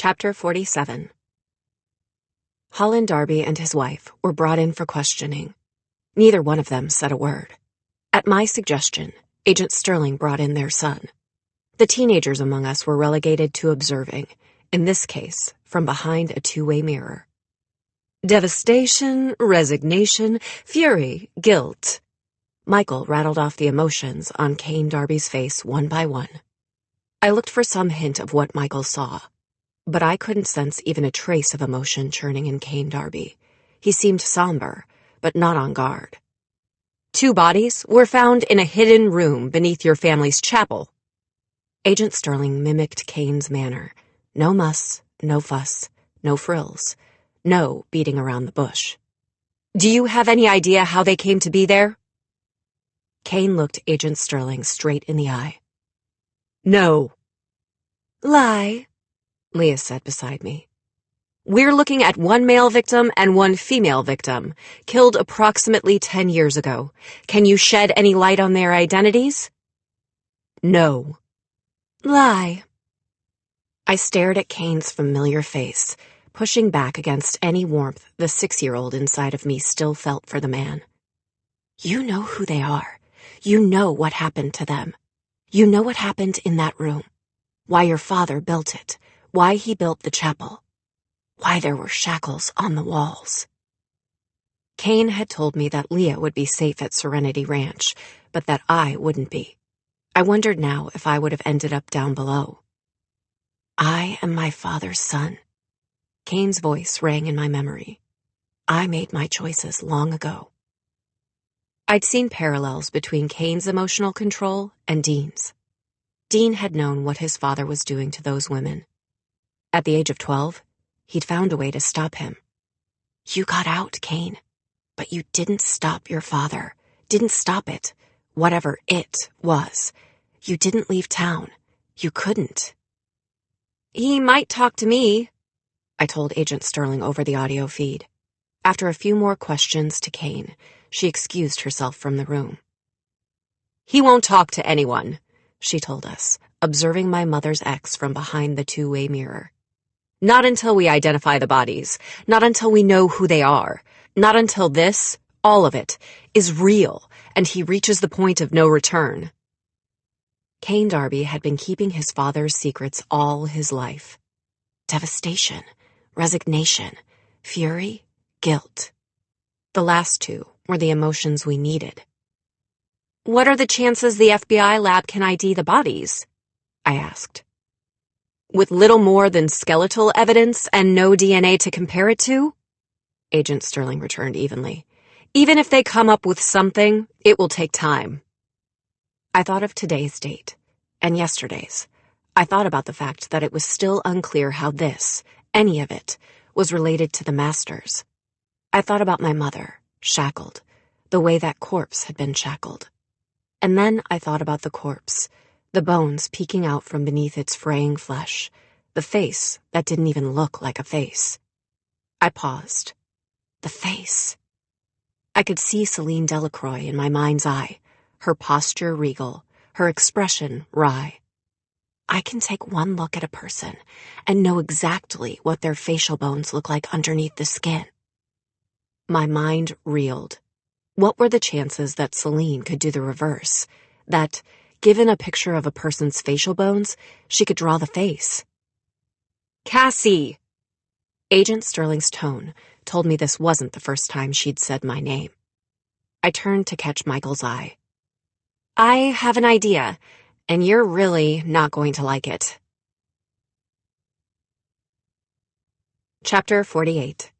Chapter 47. Holland Darby and his wife were brought in for questioning. Neither one of them said a word. At my suggestion, Agent Sterling brought in their son. The teenagers among us were relegated to observing, in this case, from behind a two-way mirror. Devastation, resignation, fury, guilt. Michael rattled off the emotions on Kane Darby's face one by one. I looked for some hint of what Michael saw, but I couldn't sense even a trace of emotion churning in Kane Darby. He seemed somber, but not on guard. 2 bodies were found in a hidden room beneath your family's chapel. Agent Sterling mimicked Kane's manner. No muss, no fuss, no frills, no beating around the bush. Do you have any idea how they came to be there? Kane looked Agent Sterling straight in the eye. No. Lie, Leah said beside me. We're looking at 1 male victim and 1 female victim, killed approximately 10 years ago. Can you shed any light on their identities? No. Lie. I stared at Kane's familiar face, pushing back against any warmth the 6-year-old inside of me still felt for the man. You know who they are. You know what happened to them. You know what happened in that room. Why your father built it. Why he built the chapel. Why there were shackles on the walls. Kane had told me that Leah would be safe at Serenity Ranch, but that I wouldn't be. I wondered now if I would have ended up down below. I am my father's son. Kane's voice rang in my memory. I made my choices long ago. I'd seen parallels between Kane's emotional control and Dean's. Dean had known what his father was doing to those women. At the age of 12, he'd found a way to stop him. You got out, Kane, but you didn't stop your father. Didn't stop it, whatever it was. You didn't leave town. You couldn't. He might talk to me, I told Agent Sterling over the audio feed. After a few more questions to Kane, she excused herself from the room. He won't talk to anyone, she told us, observing my mother's ex from behind the two-way mirror. Not until we identify the bodies. Not until we know who they are. Not until this, all of it, is real, and he reaches the point of no return. Kane Darby had been keeping his father's secrets all his life. Devastation, resignation, fury, guilt. The last 2 were the emotions we needed. What are the chances the FBI lab can ID the bodies? I asked. With little more than skeletal evidence and no DNA to compare it to? Agent Sterling returned evenly. Even if they come up with something, it will take time. I thought of today's date, and yesterday's. I thought about the fact that it was still unclear how this, any of it, was related to the Masters. I thought about my mother, shackled, the way that corpse had been shackled. And then I thought about the corpse, the bones peeking out from beneath its fraying flesh, the face that didn't even look like a face. I paused. The face. I could see Celine Delacroix in my mind's eye, her posture regal, her expression wry. I can take one look at a person and know exactly what their facial bones look like underneath the skin. My mind reeled. What were the chances that Celine could do the reverse? That, given a picture of a person's facial bones, she could draw the face? Cassie! Agent Sterling's tone told me this wasn't the first time she'd said my name. I turned to catch Michael's eye. I have an idea, and you're really not going to like it. Chapter 48.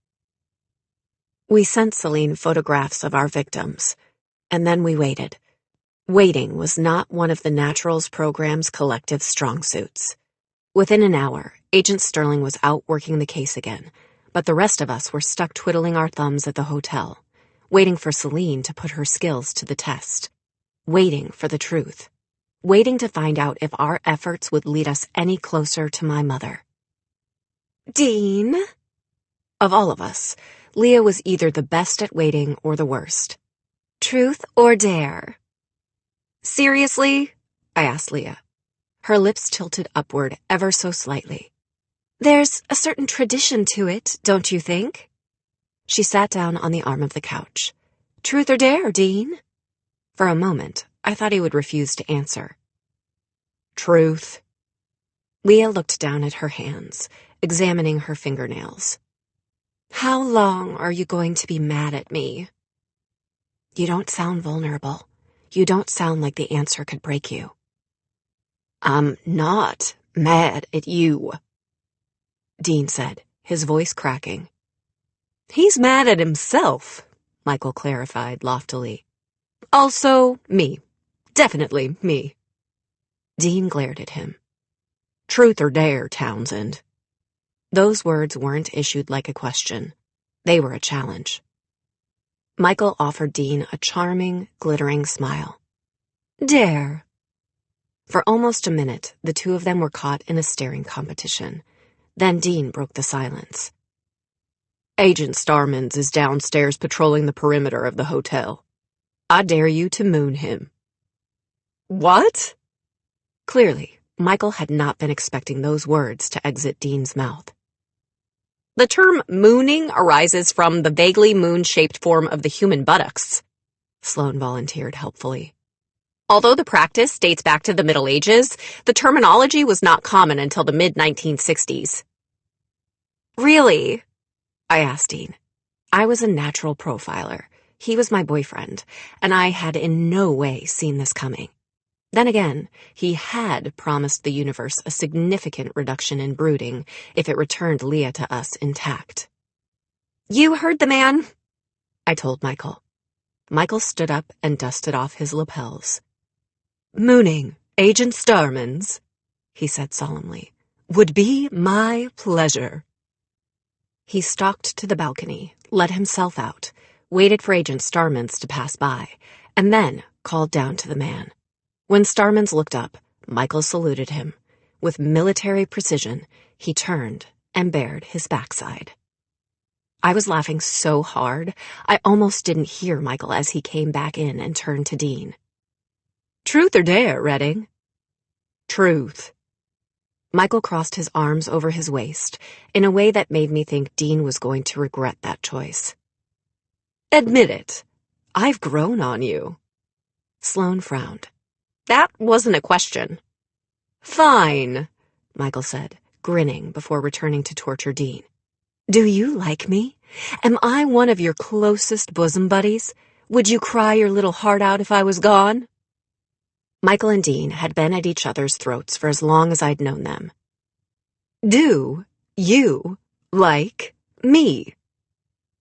We sent Celine photographs of our victims, and then we waited. Waiting was not one of the Naturals program's collective strong suits. Within an hour, Agent Sterling was out working the case again, but the rest of us were stuck twiddling our thumbs at the hotel, waiting for Celine to put her skills to the test, waiting for the truth, waiting to find out if our efforts would lead us any closer to my mother. Dean? Of all of us, Leah was either the best at waiting or the worst. Truth or dare? Seriously? I asked Leah. Her lips tilted upward ever so slightly. There's a certain tradition to it, don't you think? She sat down on the arm of the couch. Truth or dare, Dean? For a moment, I thought he would refuse to answer. Truth. Leah looked down at her hands, examining her fingernails. How long are you going to be mad at me? You don't sound vulnerable. You don't sound like the answer could break you. I'm not mad at you, Dean said, his voice cracking. He's mad at himself, Michael clarified loftily. Also, me. Definitely me. Dean glared at him. Truth or dare, Townsend? Those words weren't issued like a question. They were a challenge. Michael offered Dean a charming, glittering smile. Dare. For almost a minute, the two of them were caught in a staring competition. Then Dean broke the silence. Agent Starmans is downstairs patrolling the perimeter of the hotel. I dare you to moon him. What? Clearly, Michael had not been expecting those words to exit Dean's mouth. The term mooning arises from the vaguely moon-shaped form of the human buttocks, Sloane volunteered helpfully. Although the practice dates back to the Middle Ages, the terminology was not common until the mid-1960s. Really? I asked Dean. I was a natural profiler. He was my boyfriend, and I had in no way seen this coming. Then again, he had promised the universe a significant reduction in brooding if it returned Leah to us intact. You heard the man, I told Michael. Michael stood up and dusted off his lapels. Mooning, Agent Starmans, he said solemnly, would be my pleasure. He stalked to the balcony, let himself out, waited for Agent Starmans to pass by, and then called down to the man. When Starmans looked up, Michael saluted him. With military precision, he turned and bared his backside. I was laughing so hard, I almost didn't hear Michael as he came back in and turned to Dean. Truth or dare, Redding? Truth. Michael crossed his arms over his waist in a way that made me think Dean was going to regret that choice. Admit it. I've grown on you. Sloane frowned. That wasn't a question. Fine, Michael said, grinning before returning to torture Dean. Do you like me? Am I one of your closest bosom buddies? Would you cry your little heart out if I was gone? Michael and Dean had been at each other's throats for as long as I'd known them. Do you like me?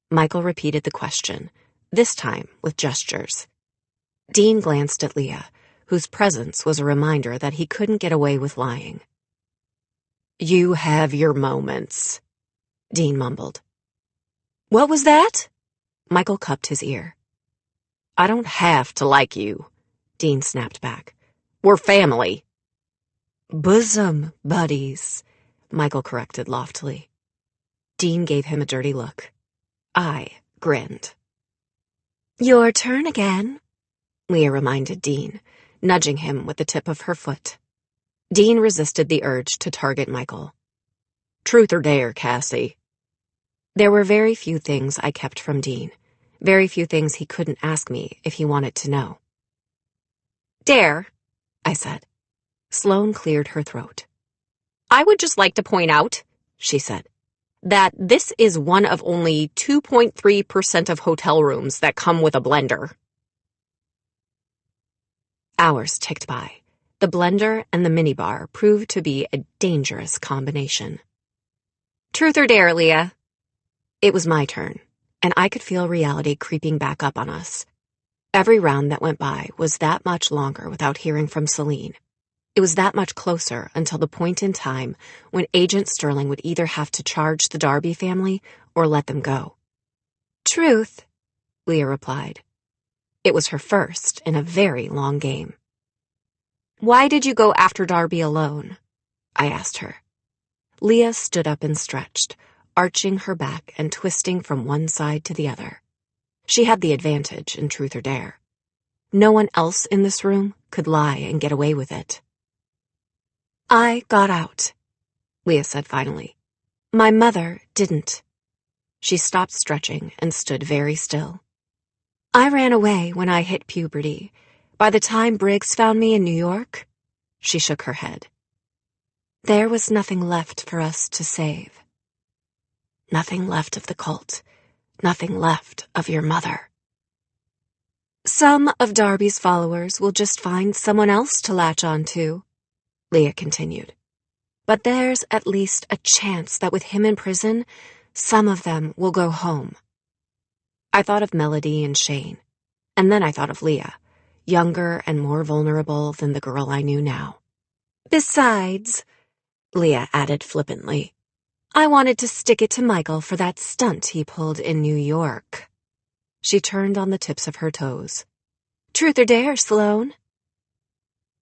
Michael repeated the question, this time with gestures. Dean glanced at Leah, whose presence was a reminder that he couldn't get away with lying. You have your moments, Dean mumbled. What was that? Michael cupped his ear. I don't have to like you, Dean snapped back. We're family. Bosom buddies, Michael corrected loftily. Dean gave him a dirty look. I grinned. Your turn again, Leah reminded Dean, nudging him with the tip of her foot. Dean resisted the urge to target Michael. Truth or dare, Cassie? There were very few things I kept from Dean, very few things he couldn't ask me if he wanted to know. Dare, I said. Sloane cleared her throat. I would just like to point out, she said, that this is one of only 2.3% of hotel rooms that come with a blender. Hours ticked by. The blender and the minibar proved to be a dangerous combination. Truth or dare, Leah? It was my turn, and I could feel reality creeping back up on us. Every round that went by was that much longer without hearing from Celine. It was that much closer until the point in time when Agent Sterling would either have to charge the Darby family or let them go. Truth, Leah replied. It was her first in a very long game. Why did you go after Darby alone? I asked her. Leah stood up and stretched, arching her back and twisting from one side to the other. She had the advantage in truth or dare. No one else in this room could lie and get away with it. I got out, Leah said finally. My mother didn't. She stopped stretching and stood very still. I ran away when I hit puberty. By the time Briggs found me in New York, she shook her head. There was nothing left for us to save. Nothing left of the cult. Nothing left of your mother. Some of Darby's followers will just find someone else to latch on to, Leah continued. But there's at least a chance that with him in prison, some of them will go home. I thought of Melody and Shane, and then I thought of Leah, younger and more vulnerable than the girl I knew now. Besides, Leah added flippantly, I wanted to stick it to Michael for that stunt he pulled in New York. She turned on the tips of her toes. Truth or dare, Sloane?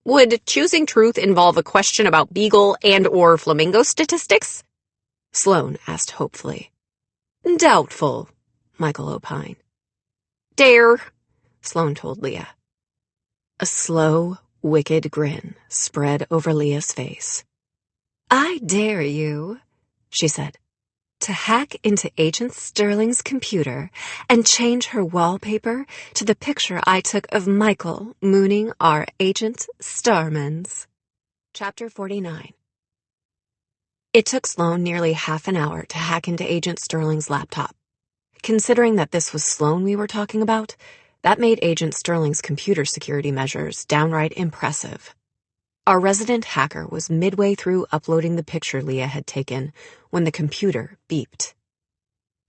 Would choosing truth involve a question about beagle and/or flamingo statistics? Sloane asked hopefully. Doubtful, Michael opined. Dare, Sloane told Leah. A slow, wicked grin spread over Leah's face. I dare you, she said, to hack into Agent Sterling's computer and change her wallpaper to the picture I took of Michael mooning our Agent Starmans. Chapter 49. It took Sloane nearly half an hour to hack into Agent Sterling's laptop. Considering that this was Sloane we were talking about, that made Agent Sterling's computer security measures downright impressive. Our resident hacker was midway through uploading the picture Leah had taken when the computer beeped.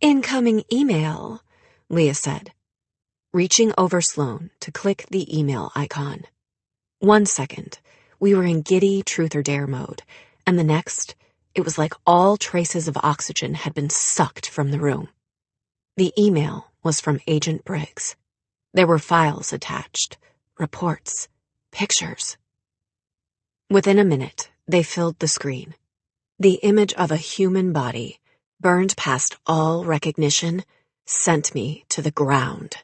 Incoming email, Leah said, reaching over Sloane to click the email icon. 1 second, we were in giddy truth or dare mode, and the next, it was like all traces of oxygen had been sucked from the room. The email was from Agent Briggs. There were files attached, reports, pictures. Within a minute, they filled the screen. The image of a human body, burned past all recognition, sent me to the ground.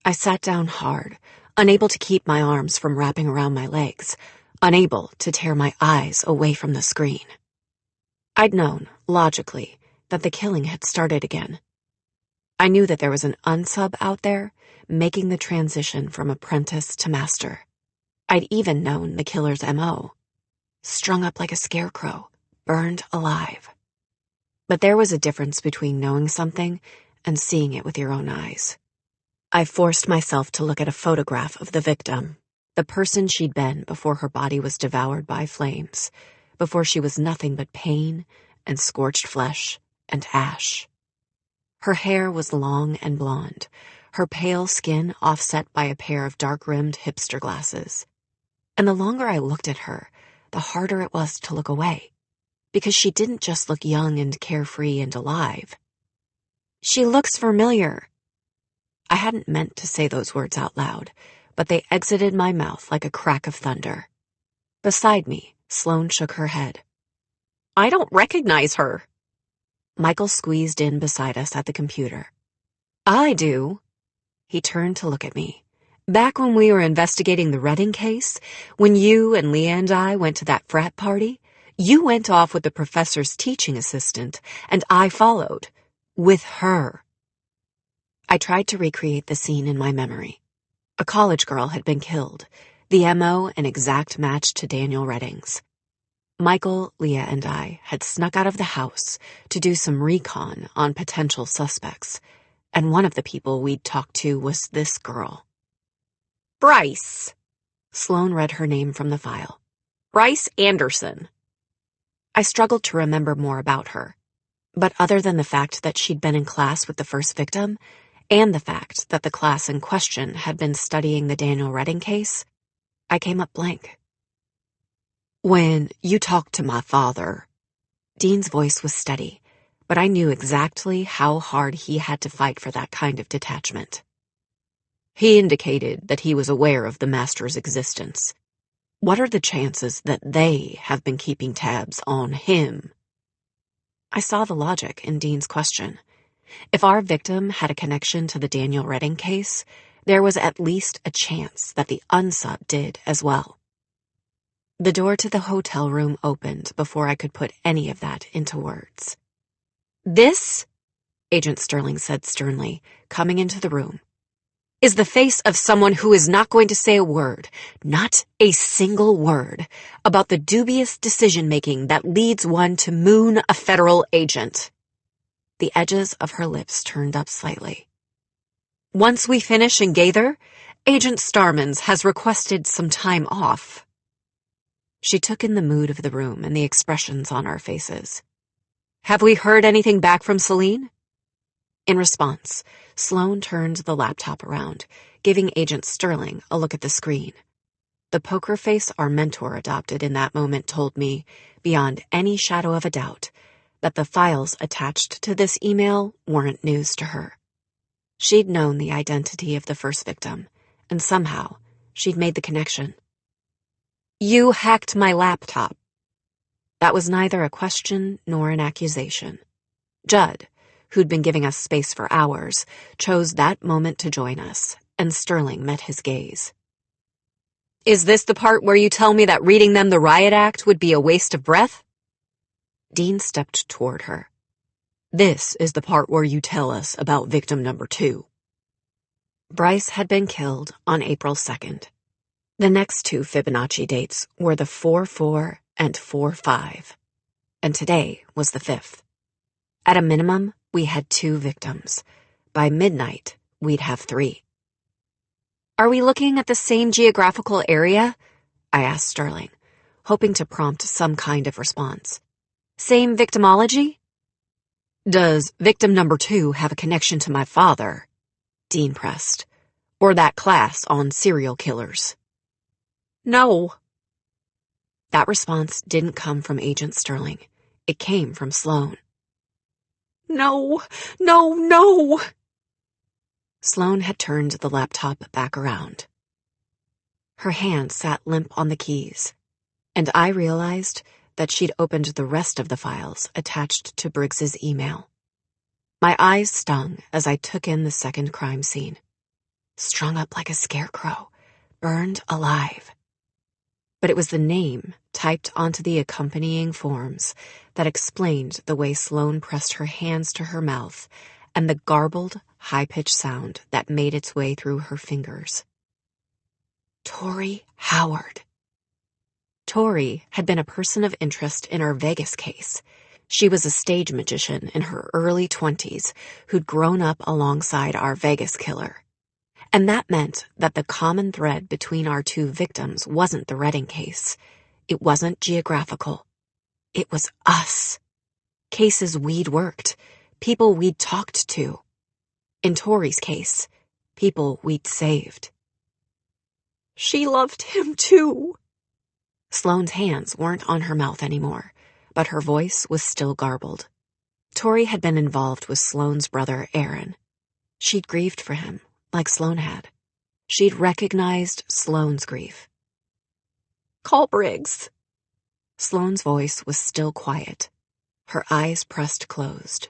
I sat down hard, unable to keep my arms from wrapping around my legs, unable to tear my eyes away from the screen. I'd known, logically, that the killing had started again. I knew that there was an unsub out there, making the transition from apprentice to master. I'd even known the killer's M.O. Strung up like a scarecrow, burned alive. But there was a difference between knowing something and seeing it with your own eyes. I forced myself to look at a photograph of the victim, the person she'd been before her body was devoured by flames, before she was nothing but pain and scorched flesh and ash. Her hair was long and blonde, her pale skin offset by a pair of dark-rimmed hipster glasses. And the longer I looked at her, the harder it was to look away, because she didn't just look young and carefree and alive. She looks familiar. I hadn't meant to say those words out loud, but they exited my mouth like a crack of thunder. Beside me, Sloane shook her head. I don't recognize her. Michael squeezed in beside us at the computer. I do. He turned to look at me. Back when we were investigating the Redding case, when you and Leah and I went to that frat party, you went off with the professor's teaching assistant, and I followed. With her. I tried to recreate the scene in my memory. A college girl had been killed, the M.O. an exact match to Daniel Redding's. Michael, Leah, and I had snuck out of the house to do some recon on potential suspects, and one of the people we'd talked to was this girl. Bryce. Sloane read her name from the file. Bryce Anderson. I struggled to remember more about her, but other than the fact that she'd been in class with the first victim, and the fact that the class in question had been studying the Daniel Redding case, I came up blank. When you talked to my father, Dean's voice was steady, but I knew exactly how hard he had to fight for that kind of detachment. He indicated that he was aware of the Master's existence. What are the chances that they have been keeping tabs on him? I saw the logic in Dean's question. If our victim had a connection to the Daniel Redding case, there was at least a chance that the unsub did as well. The door to the hotel room opened before I could put any of that into words. This, Agent Sterling said sternly, coming into the room, is the face of someone who is not going to say a word, not a single word, about the dubious decision-making that leads one to moon a federal agent. The edges of her lips turned up slightly. Once we finish in Gaither, Agent Starmans has requested some time off. She took in the mood of the room and the expressions on our faces. Have we heard anything back from Celine? In response, Sloane turned the laptop around, giving Agent Sterling a look at the screen. The poker face our mentor adopted in that moment told me, beyond any shadow of a doubt, that the files attached to this email weren't news to her. She'd known the identity of the first victim, and somehow she'd made the connection. You hacked my laptop. That was neither a question nor an accusation. Judd, who'd been giving us space for hours, chose that moment to join us, and Sterling met his gaze. Is this the part where you tell me that reading them the Riot Act would be a waste of breath? Dean stepped toward her. This is the part where you tell us about victim number 2. Bryce had been killed on April 2nd. The next 2 Fibonacci dates were the 4-4 and 4-5, and today was the 5th. At a minimum, we had 2 victims. By midnight, we'd have 3. Are we looking at the same geographical area? I asked Sterling, hoping to prompt some kind of response. Same victimology? Does victim number 2 have a connection to my father? Dean pressed. Or that class on serial killers? No. That response didn't come from Agent Sterling. It came from Sloane. No. Sloane had turned the laptop back around. Her hand sat limp on the keys, and I realized that she'd opened the rest of the files attached to Briggs's email. My eyes stung as I took in the second crime scene. Strung up like a scarecrow, burned alive. But it was the name typed onto the accompanying forms that explained the way Sloane pressed her hands to her mouth and the garbled, high-pitched sound that made its way through her fingers. Tori Howard. Tori had been a person of interest in our Vegas case. She was a stage magician in her early 20s who'd grown up alongside our Vegas killer. And that meant that the common thread between our 2 victims wasn't the Redding case. It wasn't geographical. It was us. Cases we'd worked. People we'd talked to. In Tori's case, people we'd saved. She loved him too. Sloane's hands weren't on her mouth anymore, but her voice was still garbled. Tori had been involved with Sloane's brother, Aaron. She'd grieved for him, like Sloane had. She'd recognized Sloane's grief. Call Briggs. Sloane's voice was still quiet, her eyes pressed closed.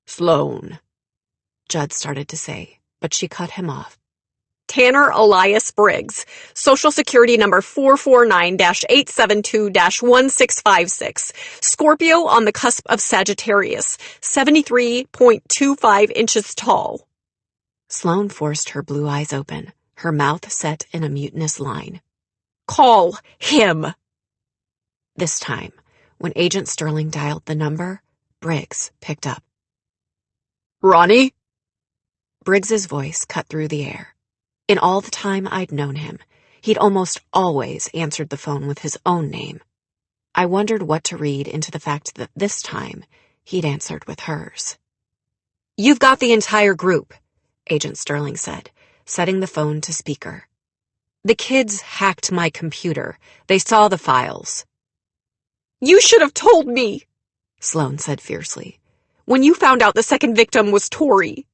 Sloane, Judd started to say, but she cut him off. Tanner Elias Briggs, Social Security number 449-872-1656, Scorpio on the cusp of Sagittarius, 73.25 inches tall. Sloane forced her blue eyes open, her mouth set in a mutinous line. Call him! This time, when Agent Sterling dialed the number, Briggs picked up. Ronnie? Briggs's voice cut through the air. In all the time I'd known him, he'd almost always answered the phone with his own name. I wondered what to read into the fact that this time he'd answered with hers. You've got the entire group, Agent Sterling said, setting the phone to speaker. The kids hacked my computer. They saw the files. You should have told me, Sloane said fiercely. When you found out the second victim was Tori.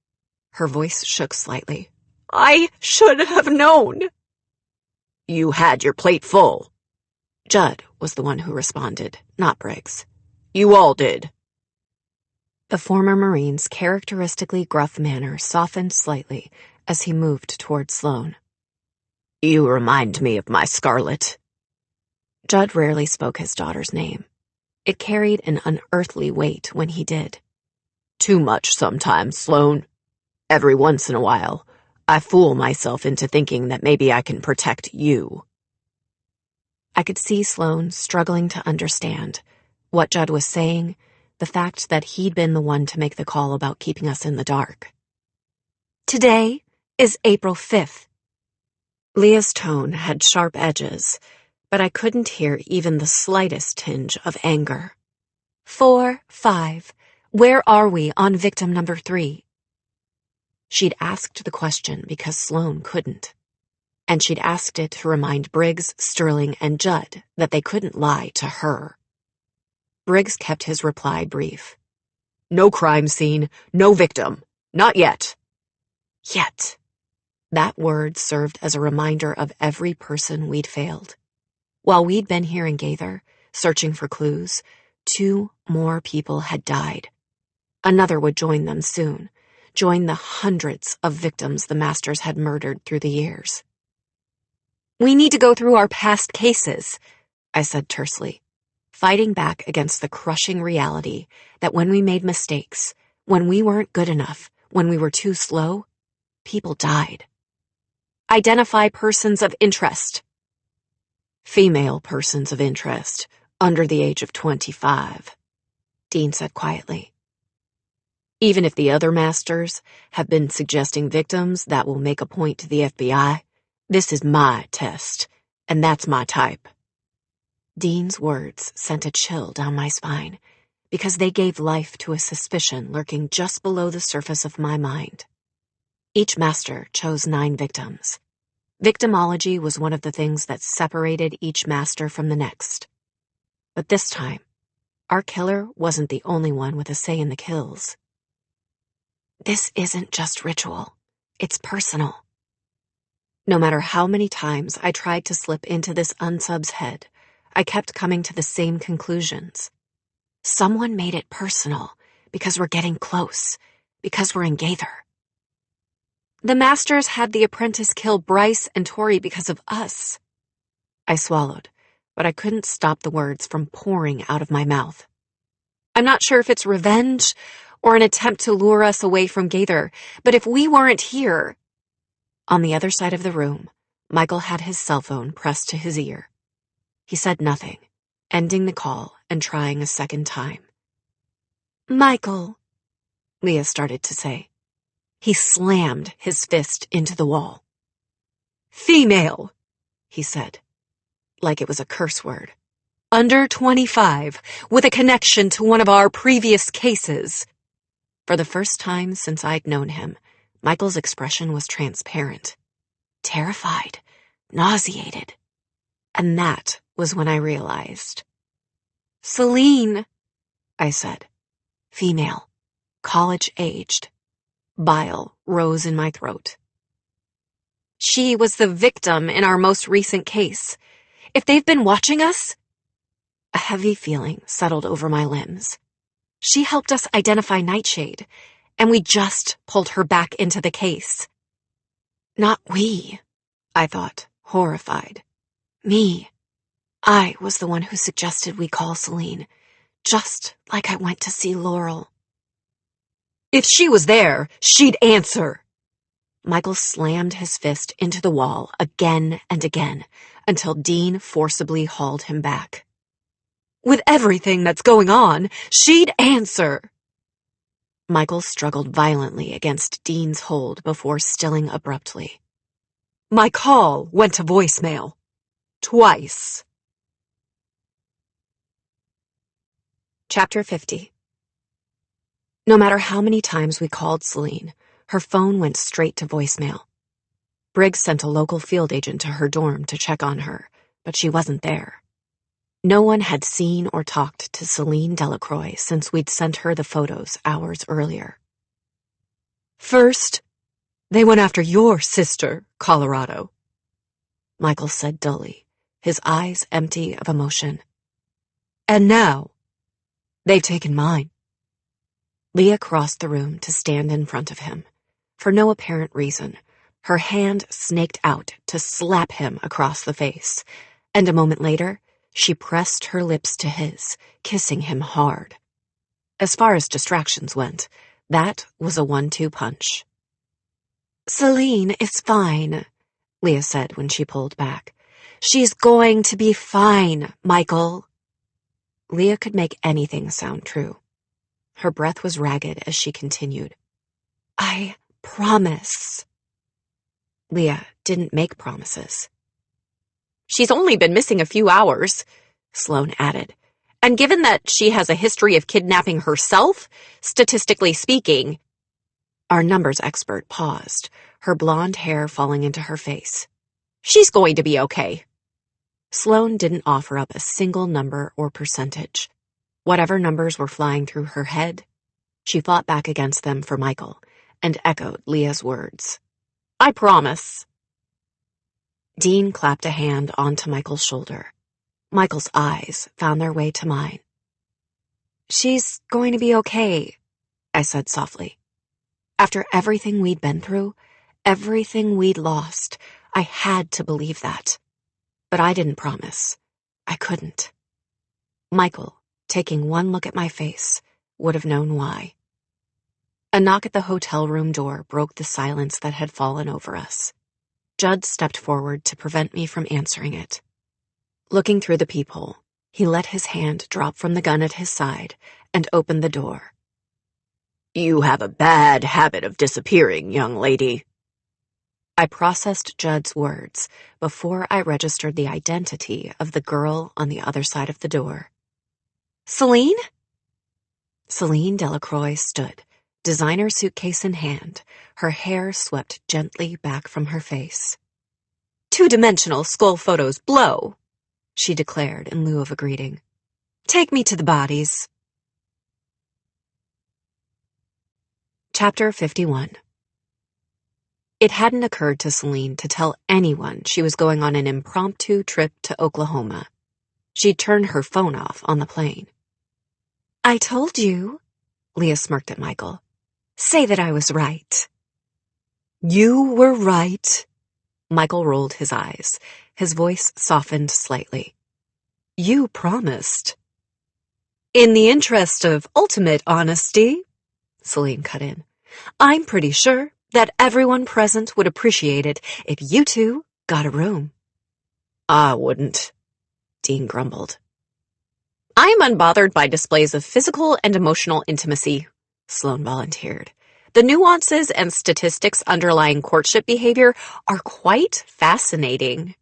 Her voice shook slightly. I should have known. You had your plate full. Judd was the one who responded, not Briggs. You all did. The former Marine's characteristically gruff manner softened slightly as he moved toward Sloane. You remind me of my Scarlett. Judd rarely spoke his daughter's name. It carried an unearthly weight when he did. Too much sometimes, Sloane. Every once in a while, I fool myself into thinking that maybe I can protect you. I could see Sloane struggling to understand what Judd was saying, the fact that he'd been the one to make the call about keeping us in the dark. Today is April 5th. Leah's tone had sharp edges, but I couldn't hear even the slightest tinge of anger. 4-5. Where are we on victim number 3? She'd asked the question because Sloane couldn't. And she'd asked it to remind Briggs, Sterling, and Judd that they couldn't lie to her. Briggs kept his reply brief. No crime scene, no victim. Not yet. Yet. That word served as a reminder of every person we'd failed. While we'd been here in Gaither, searching for clues, 2 more people had died. Another would join them soon, join the hundreds of victims the Masters had murdered through the years. We need to go through our past cases, I said tersely, fighting back against the crushing reality that when we made mistakes, when we weren't good enough, when we were too slow, people died. Identify persons of interest. Female persons of interest, under the age of 25, Dean said quietly. Even if the other Masters have been suggesting victims that will make a point to the FBI, this is my test, and that's my type. Dean's words sent a chill down my spine, because they gave life to a suspicion lurking just below the surface of my mind. Each Master chose 9 victims. Victimology was one of the things that separated each Master from the next. But this time, our killer wasn't the only one with a say in the kills. This isn't just ritual. It's personal. No matter how many times I tried to slip into this unsub's head, I kept coming to the same conclusions. Someone made it personal because we're getting close, because we're in Gaither. The Masters had the apprentice kill Bryce and Tori because of us. I swallowed, but I couldn't stop the words from pouring out of my mouth. I'm not sure if it's revenge or an attempt to lure us away from Gaither, but if we weren't here... On the other side of the room, Michael had his cell phone pressed to his ear. He said nothing, ending the call and trying a second time. Michael, Leah started to say. He slammed his fist into the wall. Female, he said, like it was a curse word. Under 25, with a connection to one of our previous cases. For the first time since I'd known him, Michael's expression was transparent. Terrified, nauseated. And that was when I realized. Celine, I said. Female, college-aged. Bile rose in my throat. She was the victim in our most recent case. If they've been watching us... A heavy feeling settled over my limbs. She helped us identify Nightshade, and we just pulled her back into the case. Not we, I thought, horrified. Me. I was the one who suggested we call Celine, just like I went to see Laurel. If she was there, she'd answer. Michael slammed his fist into the wall again and again until Dean forcibly hauled him back. With everything that's going on, she'd answer. Michael struggled violently against Dean's hold before stilling abruptly. My call went to voicemail. Twice. Chapter 50. No matter how many times we called Celine, her phone went straight to voicemail. Briggs sent a local field agent to her dorm to check on her, but she wasn't there. No one had seen or talked to Celine Delacroix since we'd sent her the photos hours earlier. First, they went after your sister, Colorado, Michael said dully, his eyes empty of emotion. And now, they've taken mine. Leah crossed the room to stand in front of him. For no apparent reason, her hand snaked out to slap him across the face, and a moment later, She pressed her lips to his, kissing him hard. As far as distractions went, that was a 1-2 punch. "Celine is fine," Leah said when she pulled back. "She's going to be fine, Michael." Leah could make anything sound true. Her breath was ragged as she continued. "I promise." Leah didn't make promises. "She's only been missing a few hours," Sloane added. "And given that she has a history of kidnapping herself, statistically speaking—" Our numbers expert paused, her blonde hair falling into her face. "She's going to be okay." Sloane didn't offer up a single number or percentage. Whatever numbers were flying through her head, she fought back against them for Michael and echoed Leah's words. "I promise." Dean clapped a hand onto Michael's shoulder. Michael's eyes found their way to mine. "She's going to be okay," I said softly. After everything we'd been through, everything we'd lost, I had to believe that. But I didn't promise. I couldn't. Michael, taking one look at my face, would have known why. A knock at the hotel room door broke the silence that had fallen over us. Judd stepped forward to prevent me from answering it. Looking through the peephole, he let his hand drop from the gun at his side and opened the door. "You have a bad habit of disappearing, young lady." I processed Judd's words before I registered the identity of the girl on the other side of the door. "Celine?" Celine Delacroix stood, designer suitcase in hand, her hair swept gently back from her face. "Two-dimensional skull photos blow," she declared in lieu of a greeting. "Take me to the bodies." Chapter 51. It hadn't occurred to Celine to tell anyone she was going on an impromptu trip to Oklahoma. She'd turned her phone off on the plane. "I told you," Leah smirked at Michael. "Say that I was right." "You were right." Michael rolled his eyes. His voice softened slightly. "You promised." "In the interest of ultimate honesty," Celine cut in, "I'm pretty sure that everyone present would appreciate it if you two got a room." "I wouldn't," Dean grumbled. "I am unbothered by displays of physical and emotional intimacy," Sloane volunteered. "The nuances and statistics underlying courtship behavior are quite fascinating."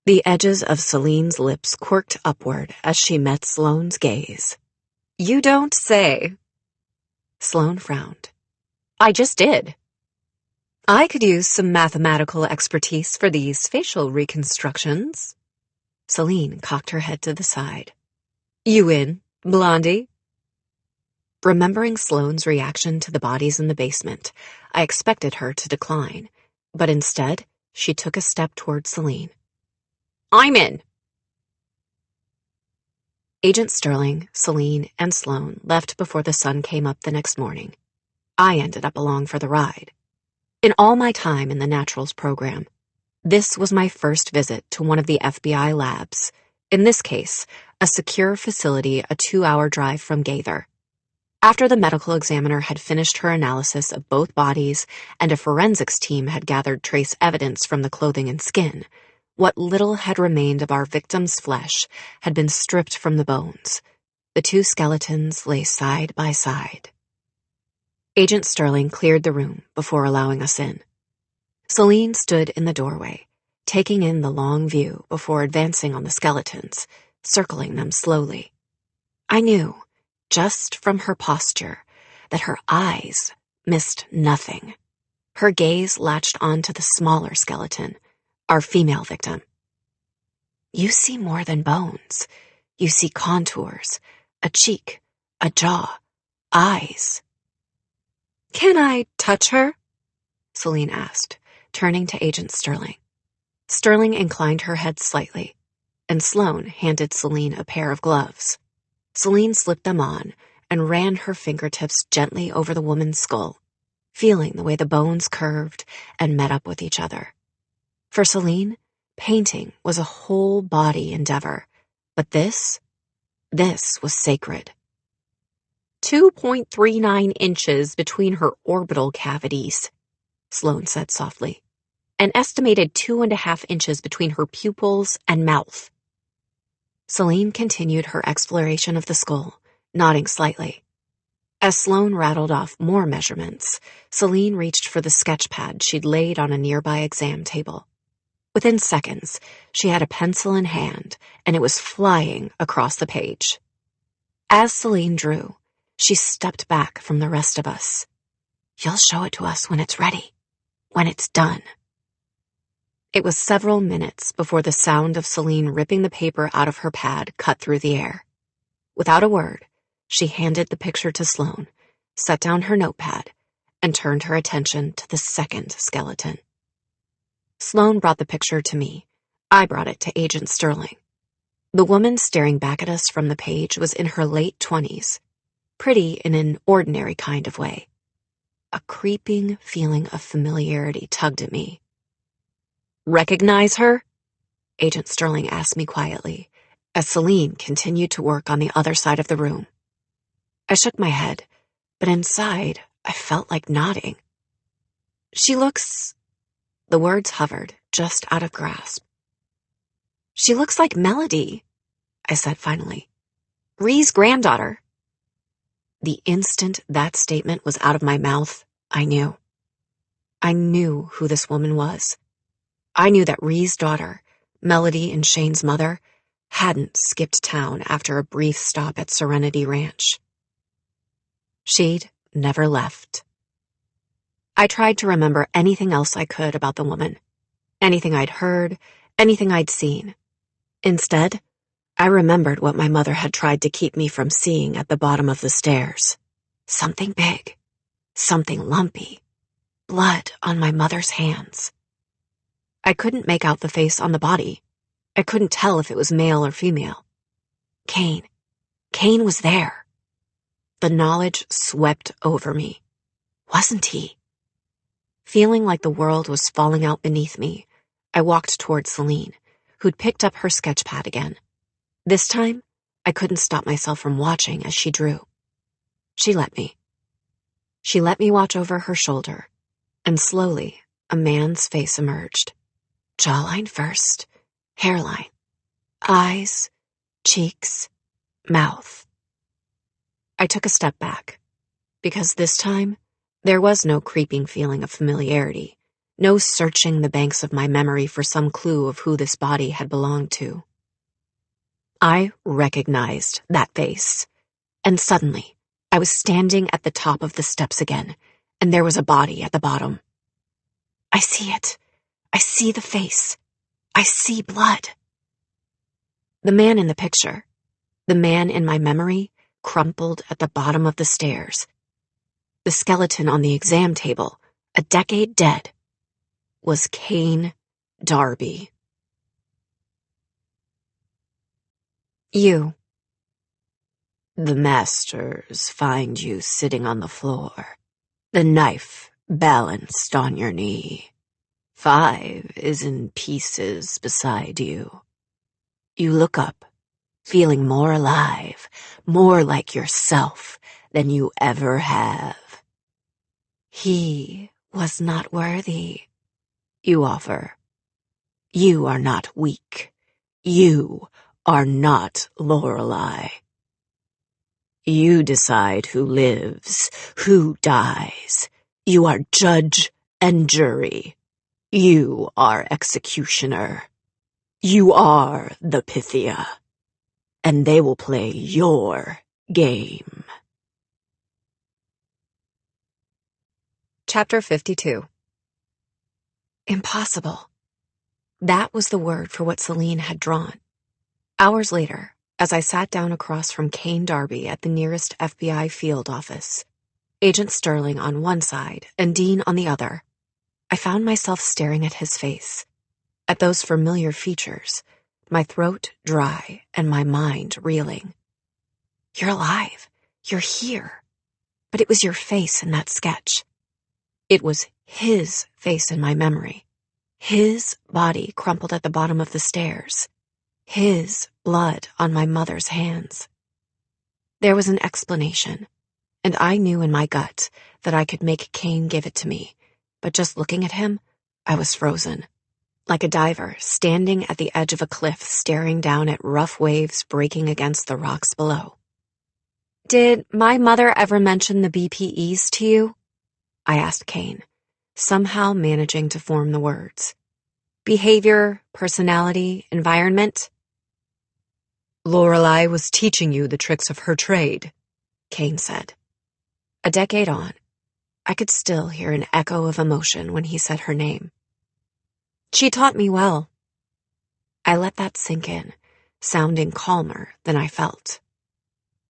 The edges of Celine's lips quirked upward as she met Sloane's gaze. "You don't say." Sloane frowned. "I just did." "I could use some mathematical expertise for these facial reconstructions." Celine cocked her head to the side. "You in, Blondie?" Remembering Sloane's reaction to the bodies in the basement, I expected her to decline, but instead, she took a step toward Celine. "I'm in." Agent Sterling, Celine, and Sloane left before the sun came up the next morning. I ended up along for the ride. In all my time in the Naturals program, this was my first visit to one of the FBI labs, in this case, a secure facility a 2-hour drive from Gaither. After the medical examiner had finished her analysis of both bodies and a forensics team had gathered trace evidence from the clothing and skin, what little had remained of our victim's flesh had been stripped from the bones. The two skeletons lay side by side. Agent Sterling cleared the room before allowing us in. Celine stood in the doorway, taking in the long view before advancing on the skeletons, circling them slowly. I knew, just from her posture, that her eyes missed nothing. Her gaze latched onto the smaller skeleton, our female victim. You see more than bones. You see contours, a cheek, a jaw, eyes. "Can I touch her?" Celine asked, turning to Agent Sterling. Sterling inclined her head slightly, and Sloane handed Celine a pair of gloves. Celine slipped them on and ran her fingertips gently over the woman's skull, feeling the way the bones curved and met up with each other. For Celine, painting was a whole-body endeavor, But this was sacred. 2.39 inches between her orbital cavities, Sloane said softly. An estimated 2.5 inches between her pupils and mouth. Celine continued her exploration of the skull, nodding slightly. As Sloane rattled off more measurements, Celine reached for the sketch pad she'd laid on a nearby exam table. Within seconds, she had a pencil in hand, and it was flying across the page. As Celine drew, she stepped back from the rest of us. "You'll show it to us when it's ready, when it's done." It was several minutes before the sound of Celine ripping the paper out of her pad cut through the air. Without a word, she handed the picture to Sloane, set down her notepad, and turned her attention to the second skeleton. Sloane brought the picture to me. I brought it to Agent Sterling. The woman staring back at us from the page was in her late 20s, pretty in an ordinary kind of way. A creeping feeling of familiarity tugged at me. "Recognize her?" Agent Sterling asked me quietly, as Celine continued to work on the other side of the room. I shook my head, but inside I felt like nodding. "She looks..." The words hovered, just out of grasp. "She looks like Melody," I said finally. "Ree's granddaughter." The instant that statement was out of my mouth, I knew. I knew who this woman was. I knew that Ree's daughter, Melody and Shane's mother, hadn't skipped town after a brief stop at Serenity Ranch. She'd never left. I tried to remember anything else I could about the woman. Anything I'd heard, anything I'd seen. Instead, I remembered what my mother had tried to keep me from seeing at the bottom of the stairs. Something big. Something lumpy. Blood on my mother's hands. I couldn't make out the face on the body. I couldn't tell if it was male or female. Kane was there. The knowledge swept over me. Wasn't he? Feeling like the world was falling out beneath me, I walked toward Celine, who'd picked up her sketch pad again. This time, I couldn't stop myself from watching as she drew. She let me. She let me watch over her shoulder, and slowly, a man's face emerged. Jawline first, hairline, eyes, cheeks, mouth. I took a step back, because this time, there was no creeping feeling of familiarity, no searching the banks of my memory for some clue of who this body had belonged to. I recognized that face, and suddenly, I was standing at the top of the steps again, and there was a body at the bottom. I see it. I see the face. I see blood. The man in the picture, the man in my memory, crumpled at the bottom of the stairs. The skeleton on the exam table, a decade dead, was Kane Darby. You. The masters find you sitting on the floor, the knife balanced on your knee. 5 is in pieces beside you. You look up, feeling more alive, more like yourself than you ever have. He was not worthy, you offer. You are not weak. You are not Lorelei. You decide who lives, who dies. You are judge and jury. You are executioner. You are the Pythia. And they will play your game. Chapter 52. Impossible. That was the word for what Celine had drawn. Hours later, as I sat down across from Kane Darby at the nearest FBI field office, Agent Sterling on one side and Dean on the other, I found myself staring at his face, at those familiar features, my throat dry and my mind reeling. You're alive. You're here. But it was your face in that sketch. It was his face in my memory. His body crumpled at the bottom of the stairs. His blood on my mother's hands. There was an explanation, and I knew in my gut that I could make Kane give it to me, but just looking at him, I was frozen, like a diver standing at the edge of a cliff staring down at rough waves breaking against the rocks below. "Did my mother ever mention the BPEs to you?" I asked Kane, somehow managing to form the words. Behavior, personality, environment? "Lorelei was teaching you the tricks of her trade," Kane said. A decade on, I could still hear an echo of emotion when he said her name. "She taught me well." I let that sink in, sounding calmer than I felt.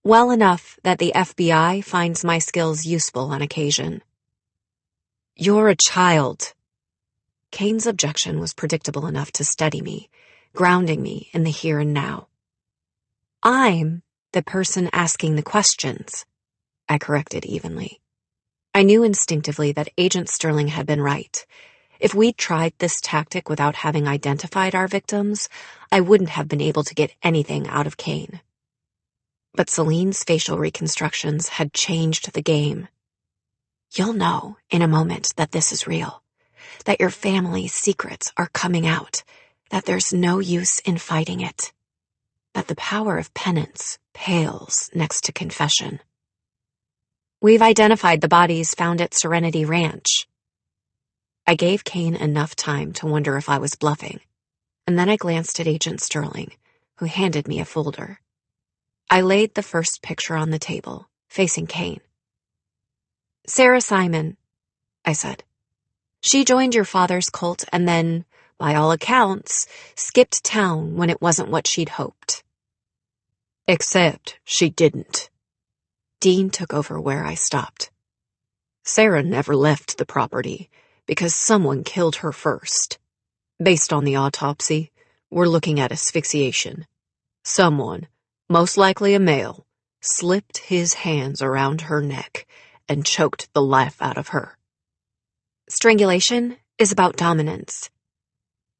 Well enough that the FBI finds my skills useful on occasion. "You're a child." Kane's objection was predictable enough to steady me, grounding me in the here and now. "I'm the person asking the questions," I corrected evenly. I knew instinctively that Agent Sterling had been right. If we'd tried this tactic without having identified our victims, I wouldn't have been able to get anything out of Kane. But Celine's facial reconstructions had changed the game. "You'll know in a moment that this is real, that your family's secrets are coming out, that there's no use in fighting it, that the power of penance pales next to confession. We've identified the bodies found at Serenity Ranch." I gave Kane enough time to wonder if I was bluffing, and then I glanced at Agent Sterling, who handed me a folder. I laid the first picture on the table, facing Kane. "Sarah Simon," I said. "She joined your father's cult and then, by all accounts, skipped town when it wasn't what she'd hoped." "Except she didn't." Dean took over where I stopped. "Sarah never left the property because someone killed her first. Based on the autopsy, we're looking at asphyxiation. Someone, most likely a male, slipped his hands around her neck and choked the life out of her." Strangulation is about dominance.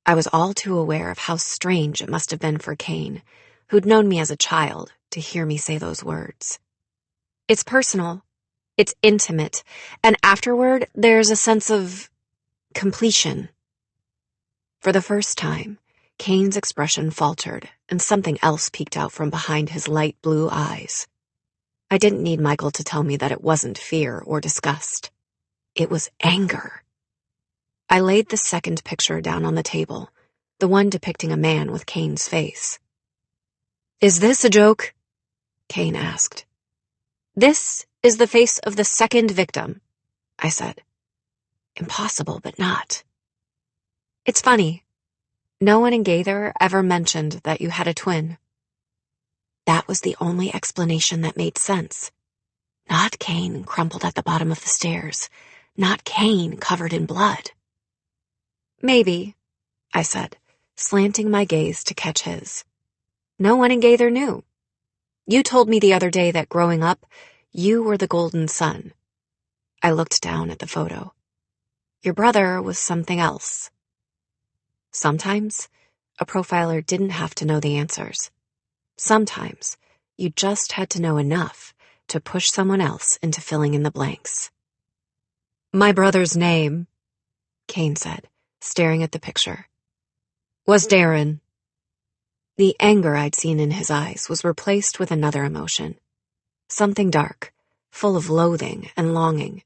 I was all too aware of how strange it must have been for Kane, who'd known me as a child, to hear me say those words. It's personal, it's intimate, and afterward there's a sense of completion. For the first time, Kane's expression faltered, and something else peeked out from behind his light blue eyes. I didn't need Michael to tell me that it wasn't fear or disgust. It was anger. I laid the second picture down on the table, the one depicting a man with Kane's face. "Is this a joke?" Kane asked. "This is the face of the second victim," I said. Impossible, but not. "It's funny. No one in Gaither ever mentioned that you had a twin." That was the only explanation that made sense. Not Kane crumpled at the bottom of the stairs. Not Kane covered in blood. "Maybe," I said, slanting my gaze to catch his. "No one in Gaither knew. You told me the other day that growing up, you were the golden son." I looked down at the photo. "Your brother was something else." Sometimes, a profiler didn't have to know the answers. Sometimes, you just had to know enough to push someone else into filling in the blanks. "My brother's name," Kane said, staring at the picture, "was Darren." The anger I'd seen in his eyes was replaced with another emotion. Something dark, full of loathing and longing.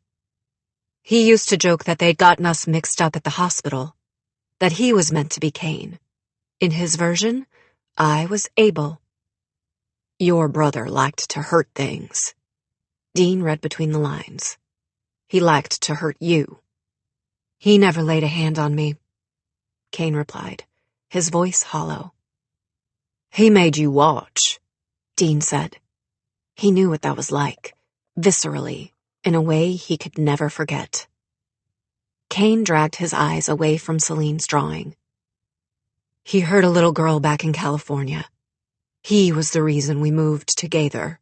"He used to joke that they'd gotten us mixed up at the hospital, that he was meant to be Kane. In his version, I was Abel. Your brother liked to hurt things." Dean read between the lines. "He liked to hurt you." "He never laid a hand on me," Kane replied, his voice hollow. "He made you watch," Dean said. He knew what that was like, viscerally, in a way he could never forget. Kane dragged his eyes away from Celine's drawing. "He hurt a little girl back in California. He was the reason we moved to Gaither."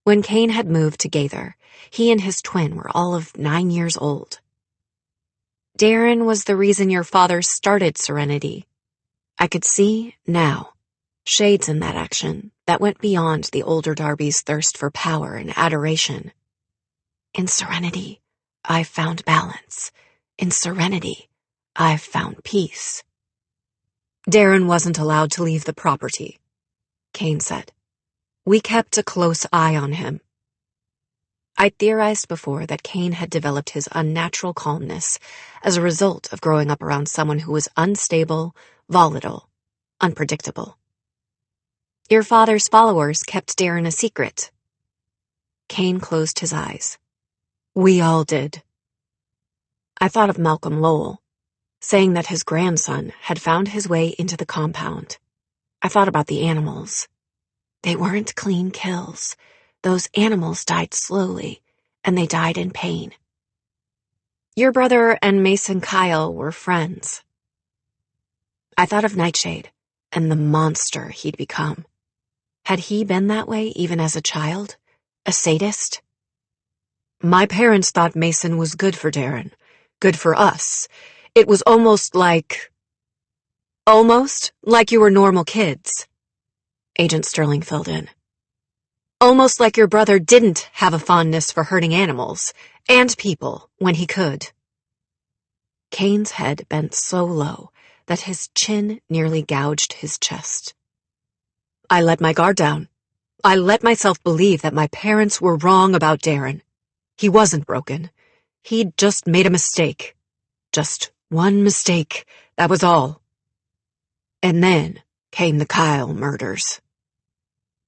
When Kane had moved to Gaither, he and his twin were all of 9 years old. "Darren was the reason your father started Serenity," I could see, now, shades in that action that went beyond the older Darby's thirst for power and adoration. In serenity, I've found balance. In serenity, I've found peace. Darren wasn't allowed to leave the property, Kane said. We kept a close eye on him. I'd theorized before that Kane had developed his unnatural calmness as a result of growing up around someone who was unstable, volatile, unpredictable. Your father's followers kept Darren a secret. Kane closed his eyes. We all did. I thought of Malcolm Lowell, saying that his grandson had found his way into the compound. I thought about the animals. They weren't clean kills. Those animals died slowly, and they died in pain. Your brother and Mason Kyle were friends. I thought of Nightshade and the monster he'd become. Had he been that way even as a child? A sadist? My parents thought Mason was good for Darren, good for us. It was almost like you were normal kids. Agent Sterling filled in. Almost like your brother didn't have a fondness for hurting animals and people when he could. Kane's head bent so low that his chin nearly gouged his chest. I let my guard down. I let myself believe that my parents were wrong about Darren. He wasn't broken. He'd just made a mistake. Just one mistake, that was all. And then came the Kyle murders.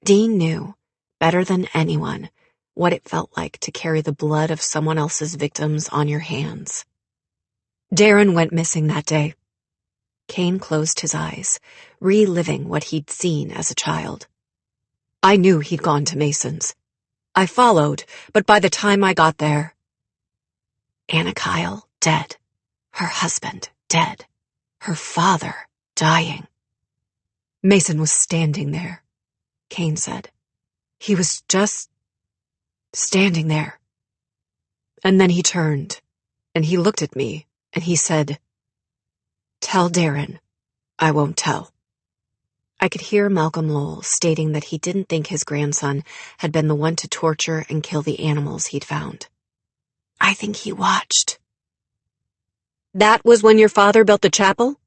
Dean knew, better than anyone, what it felt like to carry the blood of someone else's victims on your hands. Darren went missing that day. Kane closed his eyes, reliving what he'd seen as a child. I knew he'd gone to Mason's. I followed, but by the time I got there... Anna Kyle, dead. Her husband, dead. Her father, dying. Mason was standing there, Kane said. He was just standing there. And then he turned, and he looked at me, and he said, Tell Darren, I won't tell. I could hear Malcolm Lowell stating that he didn't think his grandson had been the one to torture and kill the animals he'd found. I think he watched. That was when your father built the chapel?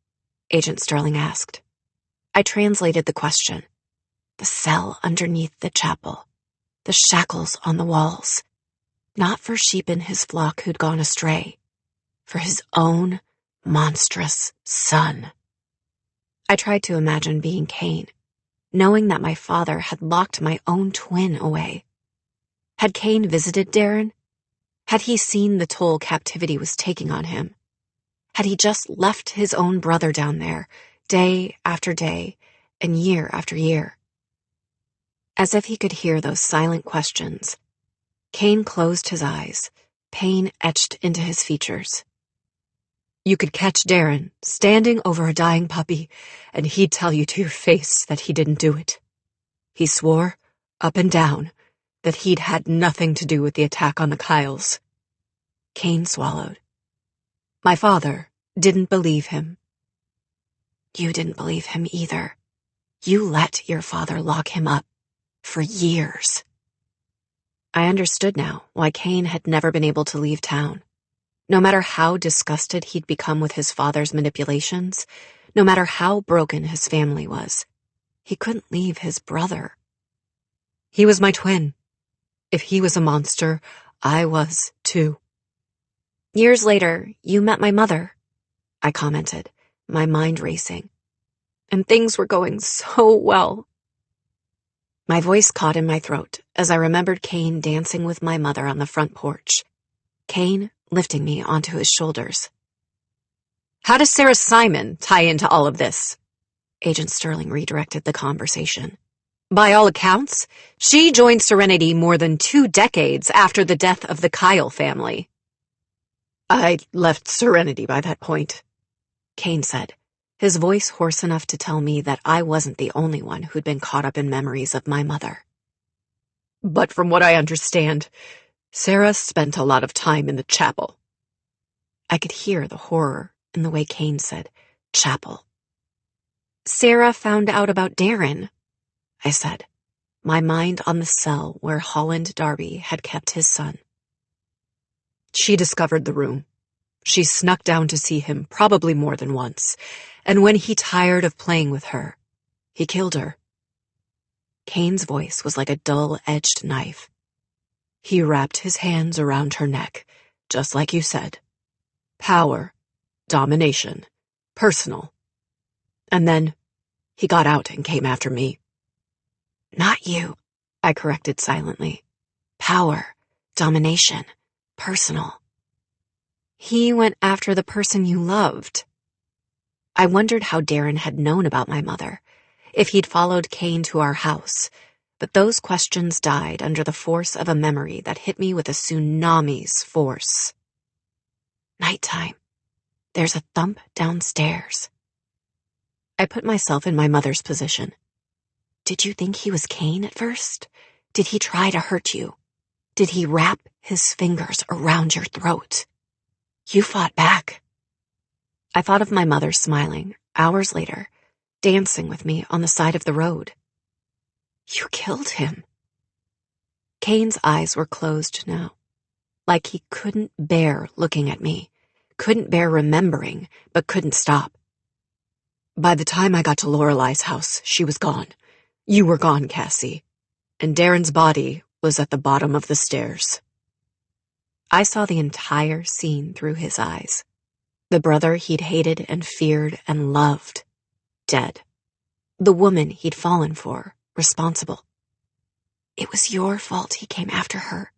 Agent Sterling asked. I translated the question. The cell underneath the chapel. The shackles on the walls. Not for sheep in his flock who'd gone astray. For his own monstrous son. I tried to imagine being Kane, knowing that my father had locked my own twin away. Had Kane visited Darren? Had he seen the toll captivity was taking on him? Had he just left his own brother down there, day after day, and year after year? As if he could hear those silent questions, Kane closed his eyes, pain etched into his features. You could catch Darren standing over a dying puppy, and he'd tell you to your face that he didn't do it. He swore, up and down, that he'd had nothing to do with the attack on the Kyles. Kane swallowed. My father didn't believe him. You didn't believe him either. You let your father lock him up for years. I understood now why Kane had never been able to leave town. No matter how disgusted he'd become with his father's manipulations, no matter how broken his family was, he couldn't leave his brother. He was my twin. If he was a monster, I was too. Years later, you met my mother, I commented, my mind racing. And things were going so well. My voice caught in my throat as I remembered Kane dancing with my mother on the front porch. Kane lifting me onto his shoulders. How does Sarah Simon tie into all of this? Agent Sterling redirected the conversation. By all accounts, she joined Serenity more than 2 decades after the death of the Kyle family. I'd left Serenity by that point, Kane said, his voice hoarse enough to tell me that I wasn't the only one who'd been caught up in memories of my mother. But from what I understand, Sarah spent a lot of time in the chapel. I could hear the horror in the way Kane said, chapel. Sarah found out about Darren, I said, my mind on the cell where Holland Darby had kept his son. She discovered the room. She snuck down to see him probably more than once, and when he tired of playing with her, he killed her. Kane's voice was like a dull-edged knife. He wrapped his hands around her neck, just like you said. Power, domination, personal. And then he got out and came after me. Not you, I corrected silently. Power, domination, personal. He went after the person you loved. I wondered how Darren had known about my mother, if he'd followed Kane to our house, but those questions died under the force of a memory that hit me with a tsunami's force. Nighttime. There's a thump downstairs. I put myself in my mother's position. Did you think he was Kane at first? Did he try to hurt you? Did he wrap his fingers around your throat? You fought back. I thought of my mother smiling, hours later, dancing with me on the side of the road. You killed him. Kane's eyes were closed now, like he couldn't bear looking at me, couldn't bear remembering, but couldn't stop. By the time I got to Lorelei's house, she was gone. You were gone, Cassie, and Darren's body was at the bottom of the stairs. I saw the entire scene through his eyes. The brother he'd hated and feared and loved, dead. The woman he'd fallen for, responsible. It was your fault he came after her.